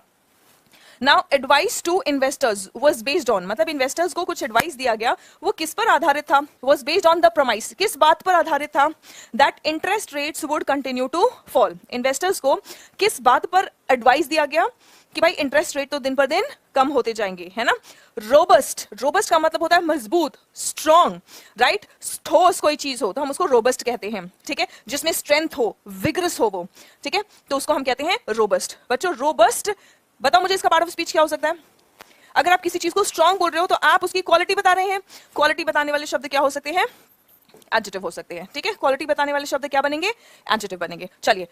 Now advice to investors was based on, मतलब इन्वेस्टर्स को कुछ एडवाइस दिया गया, वो किस पर आधारित था, was based on the promise, किस बात पर आधारित था, that interest rates would continue to fall. Investors को किस बात पर एडवाइस दिया गया कि भाई इंटरेस्ट रेट तो दिन पर दिन कम होते जाएंगे, है ना। रोबस्ट, रोबस्ट का मतलब होता है मजबूत, स्ट्रॉन्ग, राइट। ठोस कोई चीज हो तो हम उसको रोबस्ट कहते हैं, ठीक है, जिसमें स्ट्रेंथ हो, विग्रस हो वो, ठीक है, तो उसको हम कहते हैं रोबस्ट। बच्चों रोबस्ट, बताओ मुझे इसका पार्ट ऑफ स्पीच क्या हो सकता है। अगर आप किसी चीज को स्ट्रॉन्ग बोल रहे हो तो आप उसकी क्वालिटी बता रहे हैं, क्वालिटी बताने वाले शब्द क्या हो सकते हैं, एडजेक्टिव हो सकते हैं, ठीक है। क्वालिटी बताने वाले शब्द क्या बनेंगे, एडजेक्टिव बनेंगे। चलिए,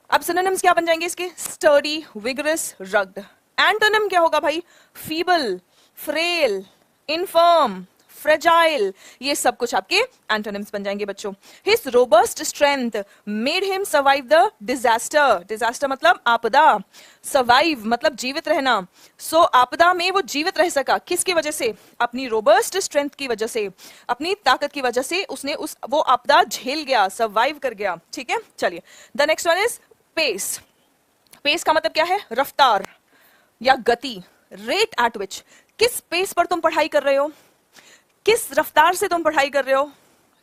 अब सिनोनिम्स क्या बन जाएंगे इसके, स्टर्डी, विगरस, रग्ड। एंटोनिम क्या होगा भाई, फीबल, फ्रेल, इनफर्म, फ्रेजाइल, ये सब कुछ आपके एंटोनिम्स बन जाएंगे बच्चों। His robust strength made him survive the disaster, disaster मतलब आपदा, सर्वाइव मतलब जीवित रहना। सो आपदा में वो जीवित रह सका, किसकी वजह से, अपनी रोबस्ट स्ट्रेंथ की वजह से, अपनी ताकत की वजह से उसने वो आपदा झेल गया, सर्वाइव कर गया, ठीक है। चलिए, the next one is pace. Pace का मतलब क्या है, रफ्तार या गति। रेट एट विच, किस पेस पर तुम पढ़ाई कर रहे हो, किस रफ्तार से तुम पढ़ाई कर रहे हो।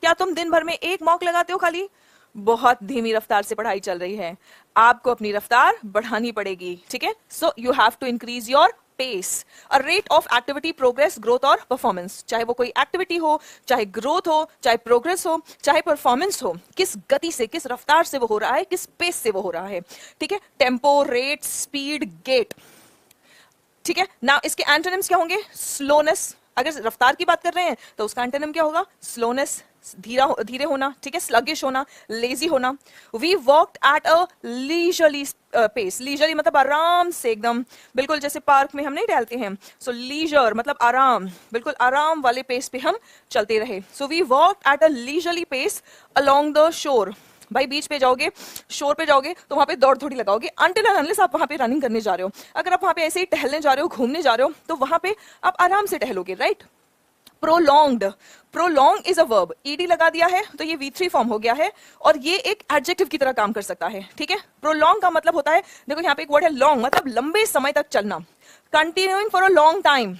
क्या तुम दिन भर में एक मॉक लगाते हो खाली, बहुत धीमी रफ्तार से पढ़ाई चल रही है, आपको अपनी रफ्तार बढ़ानी पड़ेगी, ठीक है। So you have to increase your pace. A rate of activity, progress, growth or performance, चाहे वो कोई एक्टिविटी हो, चाहे ग्रोथ हो, चाहे प्रोग्रेस हो, चाहे परफॉर्मेंस हो, किस गति से, किस रफ्तार से वो हो रहा है, किस पेस से वो हो रहा है, ठीक है। टेम्पो, रेट, स्पीड, गेट, ठीक है ना। इसके एंटोनिम्स क्या होंगे, स्लोनेस, अगर रफ्तार की बात कर रहे हैं तो उसका एंटोनिम क्या होगा, स्लोनेस, धीरे होना, ठीक है, स्लगिश होना, लेजी होना। We walked at a leisurely pace, leisurely मतलब आराम से, एकदम बिल्कुल जैसे पार्क में हम नहीं टहलते हैं। सो लीजर मतलब आराम, बिल्कुल आराम वाले पेस पे हम चलते रहे। So we walked at a leisurely pace along the shore. भाई बीच पे जाओगे, शोर पे जाओगे तो वहां पे दौड़ थोड़ी लगाओगे, अनटिल एंड अनलेस आप वहां पे रनिंग करने जा रहे हो। अगर आप वहां पे ऐसे ही टहलने जा रहे हो, घूमने जा रहे हो, तो वहां पे आप आराम से टहलोगे, right. Prolonged, prolong is a verb, ED लगा दिया है तो ये V3 फॉर्म हो गया है और ये एक एडजेक्टिव की तरह काम कर सकता है, ठीक है। प्रोलॉन्ग का मतलब होता है, देखो यहाँ पे एक वर्ड है लॉन्ग, मतलब लंबे समय तक चलना, continuing for a long time.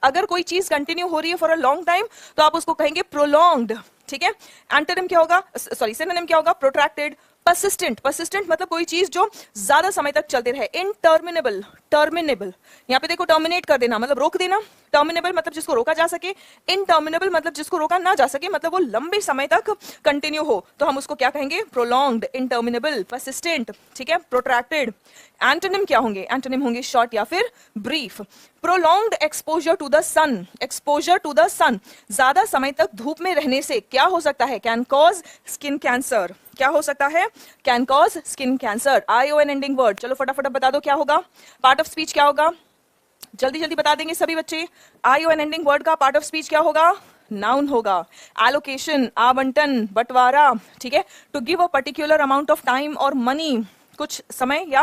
अगर कोई चीज कंटिन्यू हो रही है फॉर अ लॉन्ग टाइम तो आप उसको कहेंगे प्रोलॉन्ग्ड, ठीक है। एंटोनिम क्या होगा, सॉरी सिनोनिम क्या होगा, प्रोट्रैक्टेड, परसिस्टेंट, परसिस्टेंट मतलब कोई चीज जो ज्यादा समय तक चलती रहे। इनटर्मिनेबल, टर्मिनेबल, यहाँ पे देखो टर्मिनेट कर देना मतलब रोक देना, टर्मिनेबल मतलब जिसको रोका जा सके, इनटर्मिनेबल मतलब जिसको रोका ना जा सके, मतलब वो लंबे समय तक कंटिन्यू हो, तो हम उसको क्या कहेंगे, प्रोलॉन्ग्ड, इनटर्मिनेबल, परसिस्टेंट, ठीक है, प्रोट्रैक्टेड। एंटोनिम क्या होंगे, एंटोनिम होंगे शॉर्ट या फिर brief. Prolonged exposure to the sun, exposure to the sun, ज्यादा समय तक धूप में रहने से क्या हो सकता है, कैन कॉज स्किन कैंसर, क्या हो सकता है, can cause skin cancer. ION ending word, चलो फटाफट बता दो क्या होगा, पार्ट ऑफ स्पीच क्या होगा, जल्दी जल्दी बता देंगे सभी बच्चे। ION एंडिंग वर्ड का पार्ट ऑफ स्पीच क्या होगा, नाउन होगा. एलोकेशन, आवंटन, बंटवारा, ठीक है. To give a particular amount of time or money, कुछ समय या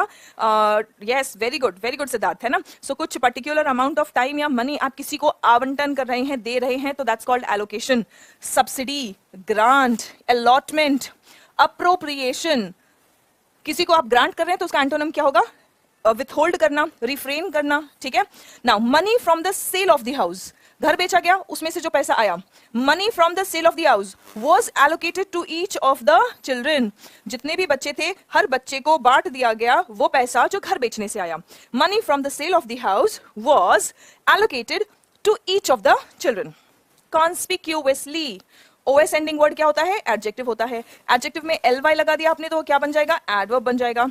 यस, वेरी गुड सिद्धार्थ, है ना. सो कुछ पर्टिकुलर अमाउंट ऑफ टाइम या मनी आप किसी को आवंटन कर रहे हैं, दे रहे हैं, तो that's called allocation. Subsidy, grant, allotment, appropriation. किसी को आप ग्रांट कर रहे हैं तो उसका एंटोनिम क्या होगा? विथहोल्ड करना, रिफ्रेन करना, ठीक है. Now money from the sale of the house, घर बेचा गया, उसमें से जो पैसा आया, money from the sale of the house was allocated to each of the children. जितने भी बच्चे थे हर बच्चे को बांट दिया गया वो पैसा जो घर बेचने से आया. Money from the sale of the house was allocated to each of the children. Conspicuously, OS ending word क्या होता है? एडजेक्टिव होता है. एडजेक्टिव में ly लगा दिया आपने तो क्या बन जाएगा? एडवर्ब बन जाएगा,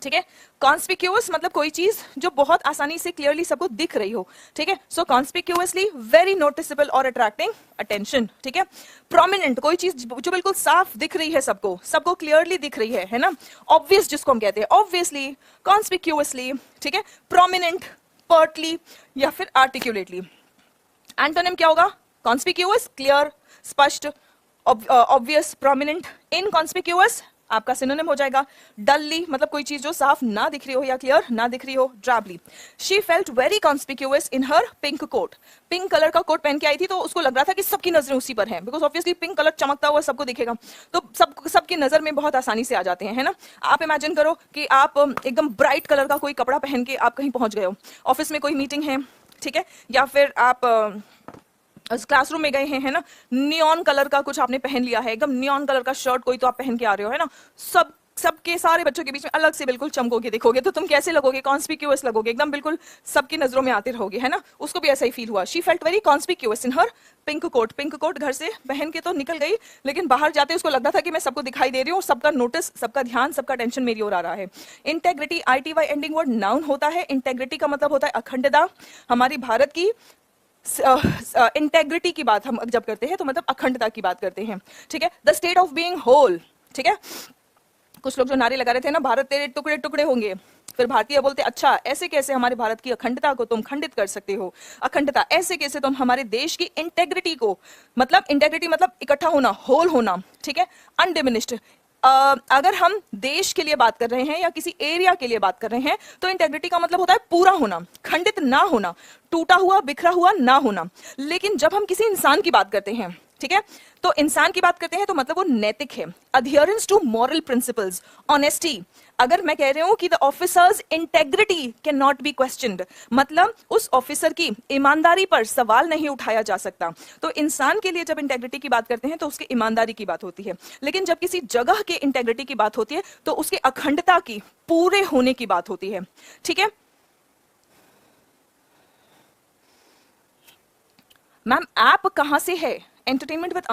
ठीक है. कॉन्स्पिक्यूअस मतलब कोई चीज जो बहुत आसानी से क्लियरली सबको दिख रही हो, ठीक है. सो कॉन्स्पिक्यूअसली, वेरी नोटिसेबल और अट्रैक्टिंग अटेंशन, ठीक है. प्रोमिनेंट, कोई चीज जो बिल्कुल साफ दिख रही है, सबको सबको क्लियरली दिख रही है ना. ऑब्वियस जिसको हम कहते हैं, ऑब्वियसली, कॉन्स्पिक्यूअसली, ठीक है. प्रोमिनेंट, पर्टली या फिर आर्टिकुलेटली. एंटोनिम क्या होगा? कॉन्स्पिक्यूअस, क्लियर, स्पष्ट, ऑब्वियस, प्रोमिनेंट. इनकॉन्स्पिक्यूअस आपका सिनोनिम हो जाएगा डलली, मतलब कोई चीज जो साफ ना दिख रही हो या क्लियर ना दिख रही हो. Drably, she felt very conspicuous in her pink coat. Pink colour का कोट पहन के आई थी तो उसको लग रहा था कि सबकी नजरें उसी पर हैं, बिकॉज ऑब्वियसली पिंक कलर चमकता हुआ सबको दिखेगा, तो सबकी नजर में बहुत आसानी से आ जाते हैं, है ना. आप इमेजिन करो कि आप एकदम ब्राइट कलर का कोई कपड़ा पहन के आप कहीं पहुंच गए हो, ऑफिस में कोई मीटिंग है, ठीक है, या फिर आप क्लासरूम में गए हैं, है ना. नियॉन कलर का कुछ आपने पहन लिया है, एकदम नियॉन कलर का शर्ट कोई तो आप पहन के आ रहे हो, है ना. सबके सारे बच्चों के बीच में अलग से बिल्कुल चमकोगे, दिखोगे, तो तुम कैसे लगोगे? कॉन्स्पिक्यूअस लगोगे, एकदम बिल्कुल सबकी नजरों में आते रहोगे, है ना. उसको भी ऐसा ही फील हुआ. She felt very conspicuous in her pink coat. Pink coat घर से पहन के तो निकल गई, लेकिन बाहर जाते उसको लगता था कि मैं सबको दिखाई दे रही हूँ, सबका नोटिस, सबका ध्यान, सबका टेंशन मेरी ओर आ रहा है. Integrity, ITY ending word noun होता है. इंटेग्रिटी का मतलब होता है अखंडता. हमारी भारत की इंटेग्रिटी की बात हम जब करते हैं तो मतलब अखंडता की बात करते हैं, ठीक है. The state of being whole, ठीक है. कुछ लोग जो नारे लगा रहे थे ना, भारत तेरे टुकड़े टुकड़े होंगे, फिर भारतीय बोलते अच्छा ऐसे कैसे हमारे भारत की अखंडता को तुम खंडित कर सकते हो, अखंडता ऐसे कैसे तुम हमारे देश की इंटेग्रिटी को, मतलब इंटेग्रिटी मतलब इकट्ठा होना, होल होना, ठीक है, अनडिमिनिश्ड. अगर हम देश के लिए बात कर रहे हैं या किसी एरिया के लिए बात कर रहे हैं तो इंटेग्रिटी का मतलब होता है पूरा होना, खंडित ना होना, टूटा हुआ बिखरा हुआ ना होना. लेकिन जब हम किसी इंसान की बात करते हैं, ठीक है, तो इंसान की बात करते हैं तो मतलब वो नैतिक है. Adherence to moral principles, honesty. अगर मैं कह रही हूं कि the officers integrity can not B questioned, मतलब उस ऑफिसर की ईमानदारी पर सवाल नहीं उठाया जा सकता. तो इंसान के लिए जब इंटेग्रिटी की बात करते हैं तो उसकी ईमानदारी की बात होती है. लेकिन जब किसी जगह के इंटेग्रिटी की बात होती है तो उसकी अखंडता की, पूरे होने की बात होती है, ठीक है. मैम ऐप कहां से है? Entertainment with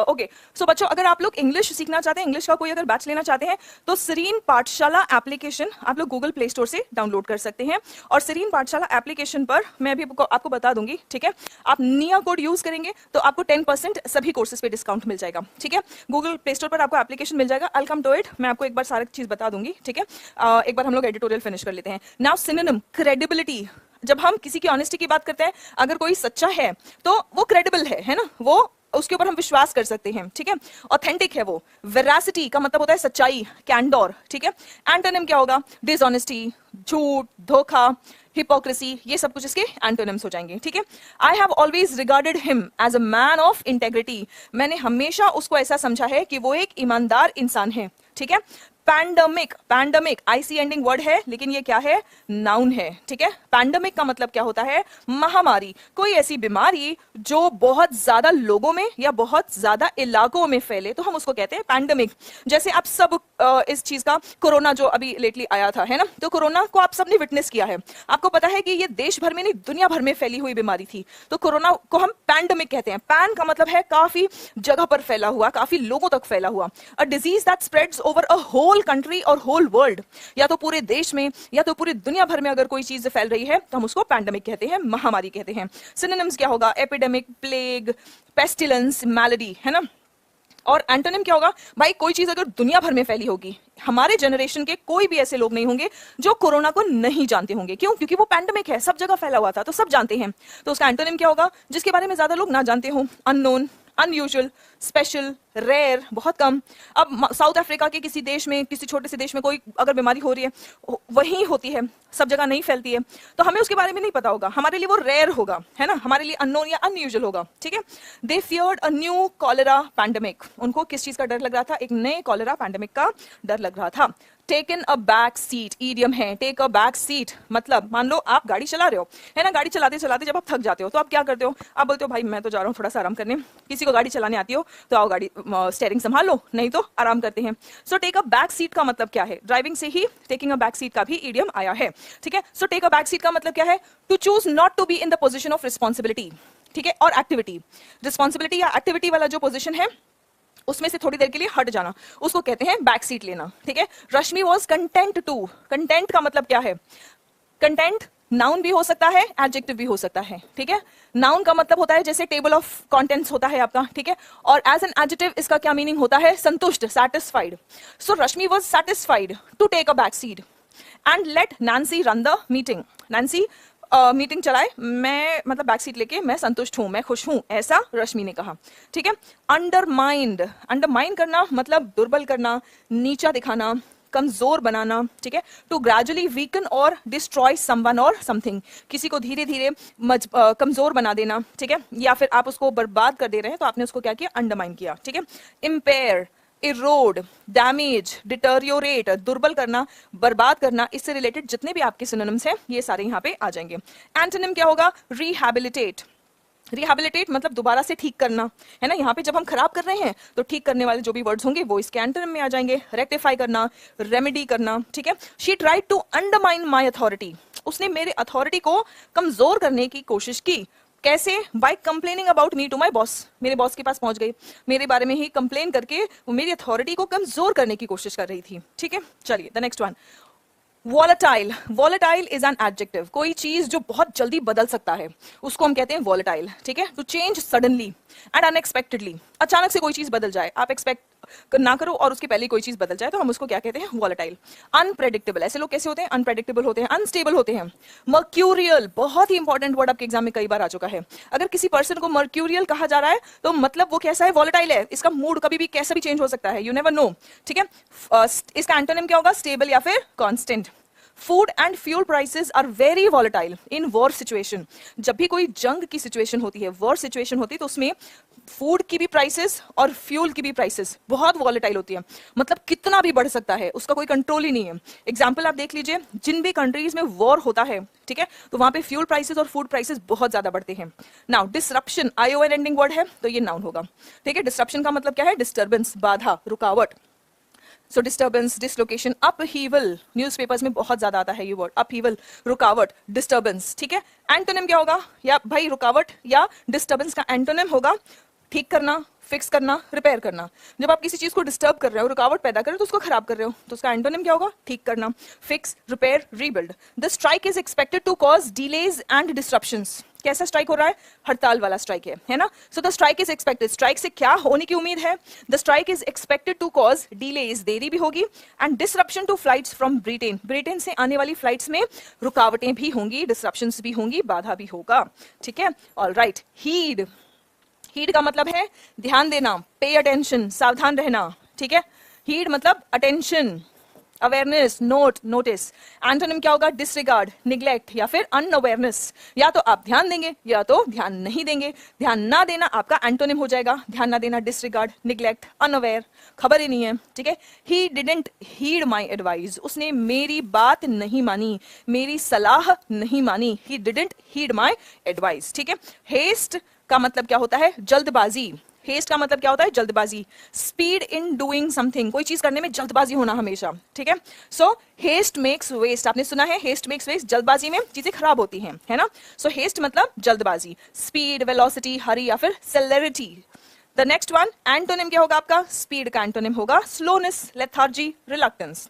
okay. सो बच्चों, अगर आप लोग इंग्लिश सीखना चाहते हैं, इंग्लिश का कोई अगर बैच लेना चाहते हैं तो सीरीन पाठशाला एप्लीकेशन आप लोग गूगल प्ले स्टोर से डाउनलोड कर सकते हैं. और सीरीन पाठशाला एप्लीकेशन पर मैं अभी आपको बता दूंगी, ठीक है. आप निया कोड यूज करेंगे तो आपको 10% सभी कोर्सेज पे डिस्काउंट मिल जाएगा, ठीक है. गूगल प्ले स्टोर पर आपको एप्लीकेशन मिल जाएगा. आई कम टू इट, मैं आपको एक बार सारी चीज बता दूंगी, ठीक है. एक बार हम लोग एडिटोरियल फिनिश कर लेते हैं. Now synonym, credibility. जब हम किसी की ऑनेस्टी की बात करते हैं, अगर कोई सच्चा है तो वो क्रेडिबल है ना, वो उसके ऊपर हम विश्वास कर सकते हैं, ठीक है. ऑथेंटिक है वो. वेरासिटी का मतलब होता है सच्चाई, कैंडोर, ठीक है. एंटोनिम क्या होगा? डिसऑनेस्टी, झूठ, धोखा, हिपोक्रेसी, ये सब कुछ इसके एंटोनिम्स हो जाएंगे, ठीक है. I have always regarded him as a man of integrity. मैंने हमेशा उसको ऐसा समझा है कि वो एक ईमानदार इंसान है, ठीक है. Pandemic, pandemic IC ending word है लेकिन ये क्या है? नाउन है, ठीक है. पैंडमिक का मतलब क्या होता है? महामारी. कोई ऐसी बीमारी जो बहुत ज्यादा लोगों में या बहुत ज्यादा इलाकों में फैले तो हम उसको कहते हैं पैंडमिक. जैसे आप सब इस चीज का, कोरोना जो अभी लेटली आया था, है ना, तो कोरोना को आप सबने विटनेस किया है. आपको पता है कि ये देश भर में नहीं दुनिया भर में फैली हुई बीमारी थी. तो कोरोना को हम पैंडमिक कहते हैं. पैन का मतलब है काफी जगह पर फैला हुआ, काफी लोगों तक फैला हुआ. A disease that spreads over a whole country or whole world. या तो पूरे देश में या तो पूरी दुनिया भर में अगर कोई चीज फैल रही है तो हम उसको पैंडेमिक कहते हैं, महामारी कहते हैं. सिनोनिम्स क्या होगा? एपिडेमिक, प्लेग, पेस्टिलेंस, मैलेडी, है ना. और एंटोनिम क्या होगा भाई, कोई चीज अगर दुनिया भर में फैली होगी, हमारे जनरेशन के कोई भी ऐसे लोग नहीं होंगे जो कोरोना को नहीं जानते होंगे। क्यों? क्योंकि वो पैंडेमिक है, सब जगह फैला हुआ था, तो सब जानते हैं। तो उसका एंटोनिम क्या होगा? जिसके बारे में ज्यादा लोग ना जानते हो, अननोन, अनयूजुअल, स्पेशल, रेयर, बहुत कम। अब साउथ अफ्रीका के किसी देश में, किसी छोटे से देश में कोई अगर बीमारी हो रही है, वहीं होती है, सब जगह नहीं फैलती है, तो हमें उसके बारे में नहीं पता होगा, हमारे लिए वो रेयर होगा, है ना, हमारे लिए अननोन या अनयूजुअल होगा, ठीक है। They feared a new cholera pandemic, उनको किस चीज का डर लग रहा था? एक नए कॉलेरा पैंडेमिक का डर लग रहा था। Taken a back seat, idiom है टेक अ बैक सीट, मतलब मान लो आप गाड़ी चला रहे हो, है ना, गाड़ी चलाते चलाते जब आप थक जाते हो तो आप क्या करते हो? आप बोलते हो भाई मैं तो जा रहा हूँ थोड़ा सा आराम करने। किसी को गाड़ी चलाने आती हो तो आओ गाड़ी स्टीयरिंग संभाल लो, नहीं तो आराम करते हैं। So take a back seat का मतलब क्या है? ड्राइविंग से ही टेकिंग अ बैक सीट का भी ईडियम आया है, ठीक है। So take a back seat का मतलब क्या है? To choose not to be in the position of responsibility, ठीक है, और एक्टिविटी। रिस्पॉन्सिबिलिटी या एक्टिविटी वाला जो पोजिशन है उसमें से थोड़ी देर के लिए हट जाना, उसको कहते हैं बैक सीट लेना, ठीक है। रश्मि वॉज कंटेंट टू, कंटेंट का मतलब क्या है? कंटेंट नाउन भी हो सकता है, एडजेक्टिव भी हो सकता है, ठीक है। नाउन का मतलब होता है जैसे टेबल ऑफ कंटेंट्स होता है आपका, ठीक है, और एज एन एडजेक्टिव इसका क्या मीनिंग होता है? संतुष्ट, satisfied. So Rashmi was satisfied to take a back seat and let Nancy run the meeting. Nancy meeting चलाए, मैं मतलब बैक सीट लेके मैं संतुष्ट हूं, मैं खुश हूं, ऐसा रश्मि ने कहा, ठीक है। अंडरमाइंड, अंडरमाइन करना मतलब दुर्बल करना, नीचा दिखाना, कमजोर बनाना, ठीक है। टू ग्रेजुअली वीकन और डिस्ट्रॉय समवन और समथिंग, किसी को धीरे धीरे कमजोर बना देना, ठीक है, या फिर आप उसको बर्बाद कर दे रहे हैं तो आपने उसको क्या किया? अंडरमाइन किया, ठीक है। इम्पेयर, इरोड, डैमेज, डिटरियोरेट, दुर्बल करना, बर्बाद करना, इससे रिलेटेड जितने भी आपके सिनोनिम्स हैं ये सारे यहाँ पे आ जाएंगे। एंटोनिम क्या होगा? रिहैबिलिटेट। रिहैबिलिटेट मतलब दोबारा से ठीक करना, है ना, यहाँ पे जब हम खराब कर रहे हैं तो ठीक करने वाले जो भी वर्ड्स होंगे वो इसके एंटोनिम में आ जाएंगे। रेक्टिफाई करना, रेमेडी करना, ठीक है। She tried to undermine my authority, उसने मेरे अथॉरिटी को कमजोर करने की कोशिश की। कैसे? By complaining about me to my boss, मेरे बॉस के पास पहुंच गई, मेरे बारे में ही कंप्लेन करके वो मेरी अथॉरिटी को कमजोर करने की कोशिश कर रही थी, ठीक है। चलिए the next one, volatile. Volatile is an adjective, कोई चीज जो बहुत जल्दी बदल सकता है उसको हम कहते हैं वॉलेटाइल, ठीक है। To change suddenly and unexpectedly, अचानक से कोई चीज बदल जाए, आप एक्सपेक्ट ना करो और उसके पहले कोई चीज बदल जाए तो हम उसको क्या कहते हैं? वॉलेटाइल। अनप्रेडिक्टेबल, ऐसे लोग कैसे होते हैं? अनप्रेडिक्टेबल होते हैं, अनस्टेबल होते हैं। मर्क्यूरियल, बहुत ही इंपॉर्टेंट वर्ड आपके एग्जाम में कई बार आ चुका है। अगर किसी पर्सन को मर्क्यूरियल कहा जा रहा है तो मतलब वो कैसा है? वॉलेटाइल है, इसका मूड कभी भी कैसा भी चेंज हो सकता है, यू नेवर नो, ठीक है। इसका एंटोनिम क्या होगा? स्टेबल या फिर constant. Food and fuel prices are very volatile in war situation, जब भी कोई जंग की सिचुएशन होती है, वॉर सिचुएशन होती है, तो उसमें फूड की भी प्राइसेस और फ्यूल की भी प्राइसेस बहुत वॉलेटाइल होती है, मतलब कितना भी बढ़ सकता है, उसका कोई कंट्रोल ही नहीं है। एग्जाम्पल आप देख लीजिए, जिन भी कंट्रीज में वॉर होता है, ठीक है, तो वहां पे फ्यूल प्राइसेस और फूड प्राइसेस बहुत ज्यादा बढ़ते हैं। Now disruption, ION ending word है तो ये नाउन होगा, ठीक है। डिसरप्शन का मतलब क्या है? डिस्टर्बेंस, बाधा, रुकावट। सो डिस्टर्बेंस, डिसलोकेशन, अपहीवल, न्यूज़पेपर्स में बहुत ज्यादा आता है ये वर्ड, अपहीवल, रुकावट, डिस्टर्बेंस, ठीक है। एंटोनिम क्या होगा? या भाई रुकावट या डिस्टर्बेंस का एंटोनिम होगा ठीक करना, फिक्स करना, रिपेयर करना। जब आप किसी चीज को डिस्टर्ब कर रहे हो, रुकावट पैदा कर रहे हो, तो उसको खराब कर रहे हो, तो उसका एंटोनिम क्या होगा? ठीक करना, fix, repair, rebuild. The strike is expected to cause delays and disruptions. कैसा स्ट्राइक हो रहा है? हड़ताल वाला स्ट्राइक है ना। So the strike is expected, strike से क्या होने की उम्मीद है? The strike is expected to cause delays, देरी भी होगी, and disruption to flights from Britain, Britain से आने वाली फ्लाइट्स में रुकावटें भी होंगी, डिसरप्शंस भी होंगी, बाधा भी होगा, ठीक है। ऑलराइट, हीड, हीड का मतलब है ध्यान देना, पे अटेंशन, सावधान रहना, ठीक है। हीड मतलब attention, awareness, note, notice. Antonym क्या होगा? डिसरिगार्ड, निग्लेक्ट या फिर अनअवेयरनेस। या तो आप ध्यान देंगे या तो ध्यान नहीं देंगे। ध्यान ना देना आपका एंटोनिम हो जाएगा, ध्यान ना देना डिसरिगार्ड, निग्लेक्ट, अनअवेयर, खबर ही नहीं है, ठीक है। He didn't heed my advice, उसने मेरी बात नहीं मानी, मेरी सलाह नहीं मानी। He didn't heed my advice, ठीक है। हेस्ट का मतलब क्या होता है? जल्दबाजी। हेस्ट का मतलब क्या होता है? जल्दबाजी। स्पीड इन डूइंग समथिंग, कोई चीज करने में जल्दबाजी होना हमेशा, ठीक है। सो हेस्ट मेक्स वेस्ट, आपने सुना है हेस्ट मेक्स वेस्ट, जल्दबाजी में चीजें खराब होती हैं, है ना। सो हेस्ट मतलब जल्दबाजी। स्पीड, वेलोसिटी, हरी या फिर सेलेरिटी। द नेक्स्ट वन, एंटोनिम क्या होगा आपका? स्पीड का एंटोनिम होगा स्लोनेस, लेथार्जी, रिलक्टेंस।